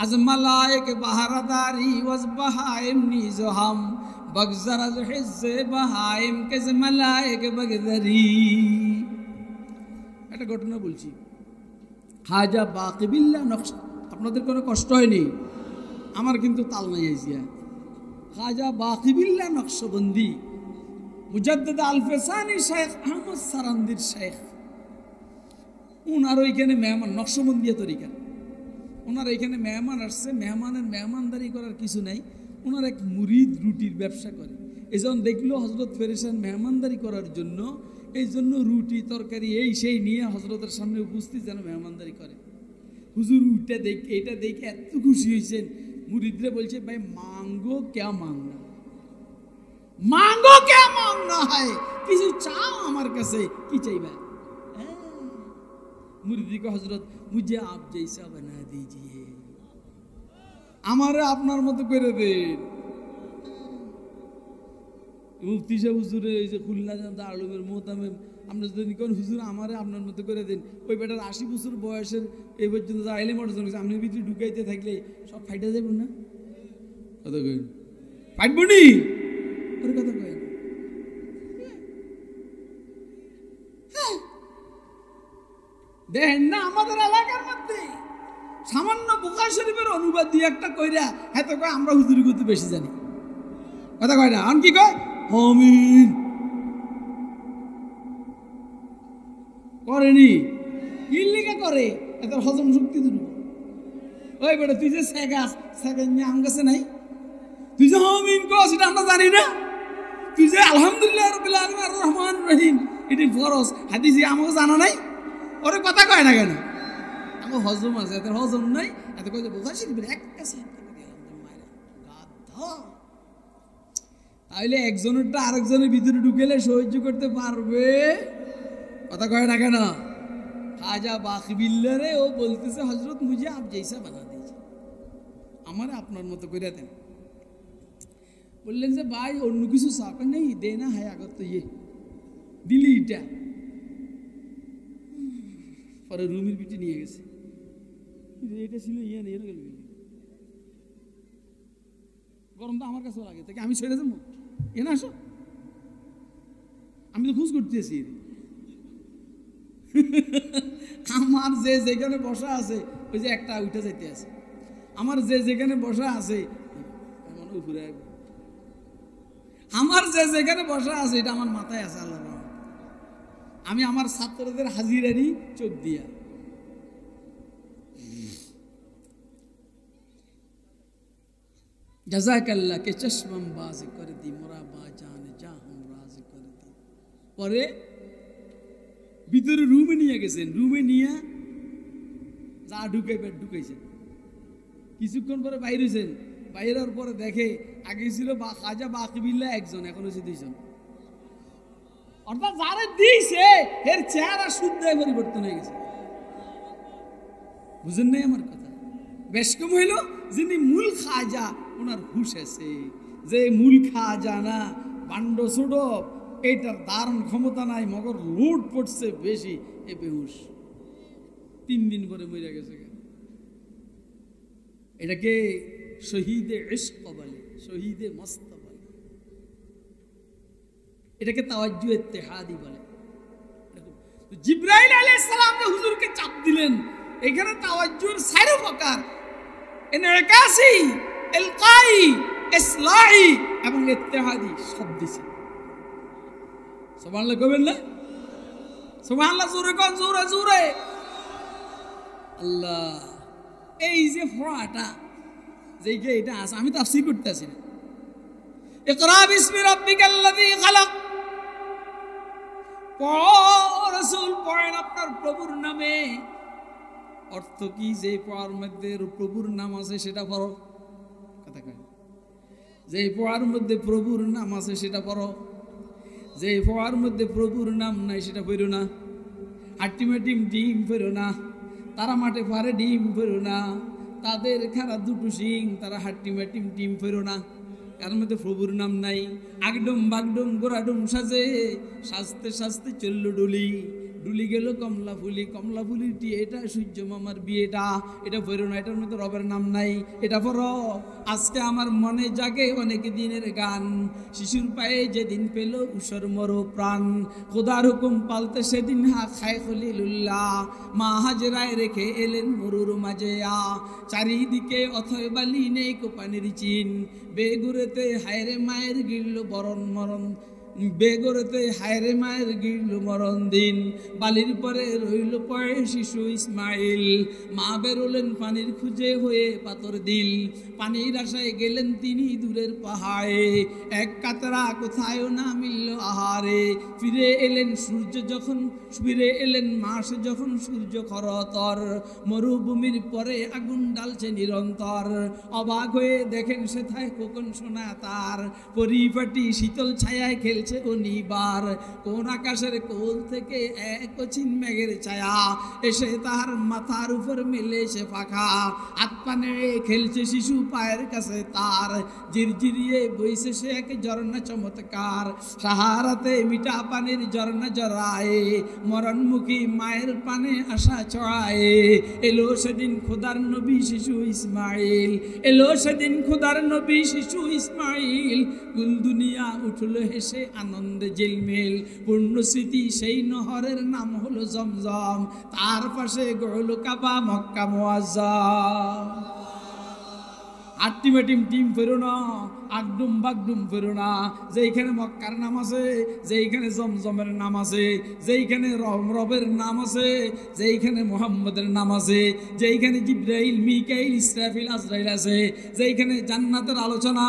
আজ মালায়েক বাহারাদারি ওয়াজ বাহাইম নিজাম, বগজর আজ হিজ্জে বাহাইম কেজ মালায়েক বগদরি। একটা ঘটনা বলছি। খাজা বাকিবিল্লাহ নকশ, আপনাদের কোনো কষ্ট হয়নি? আমার কিন্তু তাল নাই আইসিয়া। খাজা বাকিবিল্লাহ নকশবন্দি মুজাদ্দিদ আল-ফেসানি শেখ আহমদ সারান্দির শেখ, ওনার ওইখানে মেহমান, নকশবন্দিয়া তরিকা, ওনার এইখানে মেহমান আসছে। মেহমানের মেহমানদারি করার কিছু নাই, ওনার এক মুরিদ রুটির ব্যবসা করে। এই জন্য দেখলো হজরত ফেরেশান মেহমানদারি করার জন্য, এই জন্য রুটি তরকারি এই সেই নিয়ে হজরতের সামনে উপস্থিত যেন মেহমানদারি করে। হুজুর উঠে দেখে, এটা দেখে এত খুশি হয়েছেন, মুরিদরে বলছে ভাই মাঙ্গো ক্যা মাঙ্গনা, মাঙ্গো ক্যা মাঙ্গনা হয়, কিছু চাও আমার কাছে, কি চাইবা? মুরিদি को হযরত মুঝে আপ জৈসা বানা দিজিয়ে, আমারে আপনার মতো করে দেন। মুফতি সাহেব হুজুরে এই যে খুলনা দারুলের মোহতামে আমরা যদি কোন হুজুর আমারে আপনার মতো করে দেন, ওই বেটার 80 বছর বয়সের এই পর্যন্ত যা এলিম অর্জন করেছে, আপনি ভিতরে ঢুকাইতে থাকলে সব ফাইটা যাবেন না? কথা কইন ফাইটবো নি? ওর কথা কইন। দেখেন না আমাদের এলাকার মধ্যে সামান্য বুখারী শরীফের অনুবাদ দিয়ে একটা কইরা এত কয় আমরা হুজুরি করতে বেশি জানি, কথা কয় না? আন কি কয় আমিন করেনি, ইল্লিগা করে, এত হজম শক্তি দুর্বল। ওই বেটা তুই যে আম গাছে নাই, তুই যে আমিন কস এটা আমরা জানি না, তুই যে আলহামদুলিল্লাহ রাব্বিল আলামিন আর রহমান রহিম এটি ফরজ হাদিসে আমাকে জানা নাই, ওরে কথা কয় না কেন? আমার হজম আছে, এত হজম নাই, এত কয় বুখারী শরীফের এক কাছে তাহলে একজনেরটা আরেকজনের ভিতরে ঢুকেলে সহ্য করতে পারবে? কথা কয় না কেন? খাজা বাকবিল্লারে ও বলতেছে হজরত মুঝে আপ জৈসা বানা দিয়েছে, আমার আপনার মতো করে দেন। বললেন যে ভাই অন্য কিছু চাপে নেই, দে না হয় আগত তো ইয়ে দিলি এটা। পরে রুমের পিঠে নিয়ে গেছে, এটা ছিল ইয়ে নিয়ে গেল। গরম তো আমার কাছেও লাগে, তাকে আমি ছেড়ে যাবো এ না আসো, আমি তো খুঁজ করতেছি। আমার যে যেখানে বসা আছে ওই যে একটা উঠে যেতে আছে, আমার যে যেখানে বসা আছে উপরে, আমার যে যেখানে বসা আছে এটা আমার মাথায় আছে। আল্লাহ আমি আমার ছাত্রদের হাজিরারি চোখ দিয়া জাযাকাল্লাহ কে চশমাম বাজ করে দি মোরা বা জানে যা হাম রাজ করে দি। পরে ভিতরে রুমে নিয়ে গেছেন, রুমে নিয়ে যা ঢুকাইবেন ঢুকাইছেন। কিছুক্ষণ পরে বাইরে হয়েছেন, বাইরের পরে দেখে আগে ছিল খাজা বাকবিল্লাহ একজন, এখন হয়েছে দুইজন। অর্থাৎ যারা দিয়েছে এর চেহারা শুদ্ধ পরিবর্তন হয়ে গেছে। বুঝেন নাই আমার কথা? বেশ কম হইল যিনি মূল খাজা ওনার হুশ আছে, যে মূল খাজা না বান্ড ছোট, এইটার দারুণ ক্ষমতা নাই, মগর লোড পড়ছে বেশি, এ বেহুশ 3 দিন পরে মরে গেছে। এটাকে শহীদে ইশক বলে, শহীদে মস্ত বলে, এটাকে তাওয়াজ্জু ইত্তেহাদি বলে। জিবরাইল আলাইহিস সালাম হুজুরকে চাপ দিলেন, এখানে তাওয়াজ্জুর 4 প্রকার, ইনকাসি, ইলকাই, ইসলাহি এবং ইত্তেহাদি সব দিছে। সুবহানাল্লাহ কইবেন না? সুবহানাল্লাহ জোরে কোন, জোরে জোরে। আল্লাহ এই যে ফোড়াটা যেইটা এটা আছে, আমি তাফসীর করতেছি না। ইকরা বিসমি রাব্বিকাল্লাযী খালাক, রাসূল পড়েন আপনার প্রভুর নামে। অর্থ কি? যে পড়ার মধ্যে প্রভুর নাম আছে সেটা পড়ো। কথা কয়, যে পড়ার মধ্যে প্রভুর নাম আছে সেটা পড়ো, যে পড়ার মধ্যে প্রভুর নাম নাই সেটা পড়ো না। হাট্টিমাটিম ডিম পড়ো না, তারা মাঠে পারে ডিম পড়ো না, তাদের খারা 2টো শিং, তারা হাট্টিমাটিম ডিম পড়ো না, কার মধ্যে প্রভুর নাম নাই। আগডুম বাগডুম গোড়াডুম সাজে, সাজতে সাজতে চলল ডুলি, ডুলি গেল কমলা ফুলি, কমলা ফুলিটি এটা সূর্য মামার বিয়েটা, এটা পড়ো না, এটার মধ্যে রবের নাম নাই, এটা পড়ো। আজকে আমার মনে জাগে অনেক দিনের গান, শিশুর পায়ে যেদিন পেল উষর মরো প্রাণ, খোদার হুকুম পালতে সেদিন হা খায় খলিলুল্লাহ, মা হাজরায় রেখে এলেন মরুর মাঝে চারিদিকে অথয় বালি নেই কোপানির চিন, বেগুরেতে হায়রে মায়ের গিরল বরণ মরণ, বেগরেতে হায়রে মায়ের গিরল মরণ দিন, বালির পরে রইল পরে শিশু ইসমাইল, মা বেরোলেন পানির খুঁজে হয়ে পাথর দিল, পানির আশায় গেলেন তিনি দূরের পাহাড়ে, এক কাতরা কোথায়ও না মিলল আহারে, ফিরে এলেন সূর্য যখন, ফিরে এলেন মাস যখন সূর্য খরতর, মরুভূমির পরে আগুন ডালছে নিরন্তর, অবাক হয়ে দেখেন সেথায় কোকন সোনা তার, পরিপাটি শীতল ছায়ায় খেলছে অনিবার, কোন আকাশের কোল থেকে এক অচিন মেঘের ছায়া এসে তার মাথার উপর মেলেছে পাখা, হাত পানে খেলছে শিশু পায়ের কাছে তার, ঝিরঝিরিয়ে বইছে সে এক ঝর্ণা চমৎকার, সাহারাতে মিঠা পানির ঝর্ণা জড়ায়, মরণমুখী মায়ের পানে আশা ছড়ায়, এলো সেদিন খোদার নবী শিশু ইসমাইল, এলো সেদিন খোদার নবী শিশু ইসমাইল, কুল দুনিয়া উঠল হেসে আনন্দে জিলমিল, পূর্ণ স্মৃতি সেই নহরের নাম হলো জমজম, তার পাশে গড়ল কাবা মক্কা মুআজ্জাম। আট্টিমেটিম টিম ফেরো না, আগডুম বাগডুম ফেরো না, যেইখানে মক্কার নাম আছে, যেইখানে জমজমের নাম আছে, যেইখানে রবের নাম আছে, যেইখানে মুহাম্মদের নাম আছে, যেইখানে জিবরাইল মিকাইল ইসরাফিল আজরাইল আছে, যেইখানে জান্নাতের আলোচনা,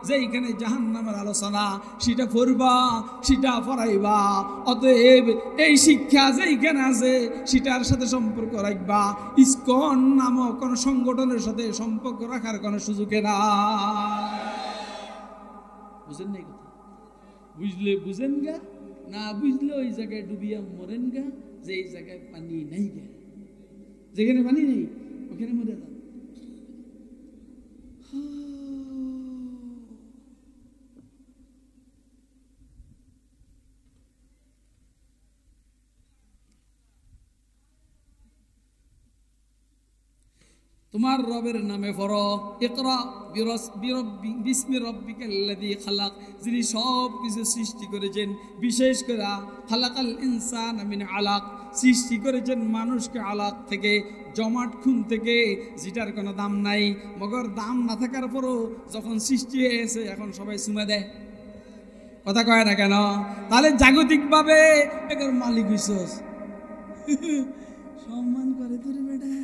যেইখানে জাহান্নামের আলোচনা, সেটা পড়বা, সেটা পড়াইবা। অতএব এই শিক্ষা যেইখানে আছে সেটার সাথে সম্পর্ক রাখবা, ইসকন নামক কোন সংগঠনের সাথে সম্পর্ক রাখার কোনো সুযোগে না। বুঝেন নাই কথা? বুঝলে বুঝেন গা, না বুঝলে ওই জায়গায় ডুবিয়া মরেন গা, যে এই জায়গায় পানি নাই গা, যেখানে পানি নেই ওখানে মরে যান। তোমার রবের নামে পড়ো, ইকরা বিসমি রাব্বিকাল্লাযী খালাক, যিনি সব কিছু সৃষ্টি করেছেন, বিশেষ করে খালাকাল ইনসানা মিন আলাক, সৃষ্টি করেছেন মানুষকে আলাক থেকে, জমাট খুন থেকে, যেটার কোনো দাম নাই। মগর দাম না থাকার পরও যখন সৃষ্টি হয়েছে এখন সবাই চুমা দেয়, কথা কয় না কেন? তাহলে জাগতিকভাবে এর মালিক হইছস, সম্মান করে তোর বেটা,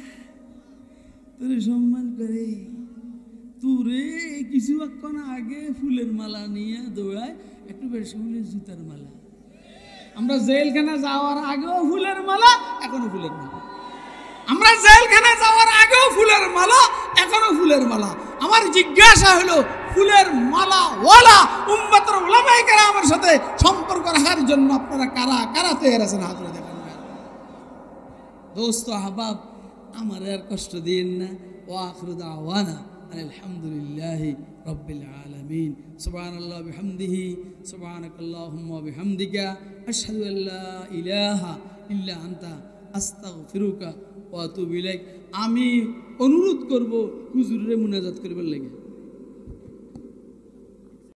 তোরে সম্মান করে। তোরে কিছুক্ষণ আগে ফুলের মালা নিয়ে দৌড়ায়, একটু বেশি ফুলের জুতার মালা। আমরা জেলখানা যাওয়ার আগেও ফুলের মালা, এখনো ফুলের মালা। আমরা জেলখানা যাওয়ার আগেও ফুলের মালা, এখনো ফুলের মালা। আমার জিজ্ঞাসা হলো, ফুলের মালা ওয়ালা উম্মতের উলামায়ে কেরামের সাথে সম্পর্ক রাখার জন্য আপনারা কারা কারা তৈরি আছেন? হাত তুলে দেখেন। দোস্ত আহবাব, আমার আর কষ্ট দিন না। ওয়া আখিরু দাওয়ানা আলহামদুলিল্লাহি রাব্বিল আলামিন। সুবহানাল্লাহি ওয়া বিহামদিহি, সুবহানাকাল্লাহুম্মা ওয়া বিহামদিকা, আশহাদু আল্লা ইলাহা ইল্লা আনতা, আস্তাগফিরুকা ওয়া আতুবু ইলাইক। আমি অনুরোধ করব হুজুরে মুনাজাত করবার লাগে।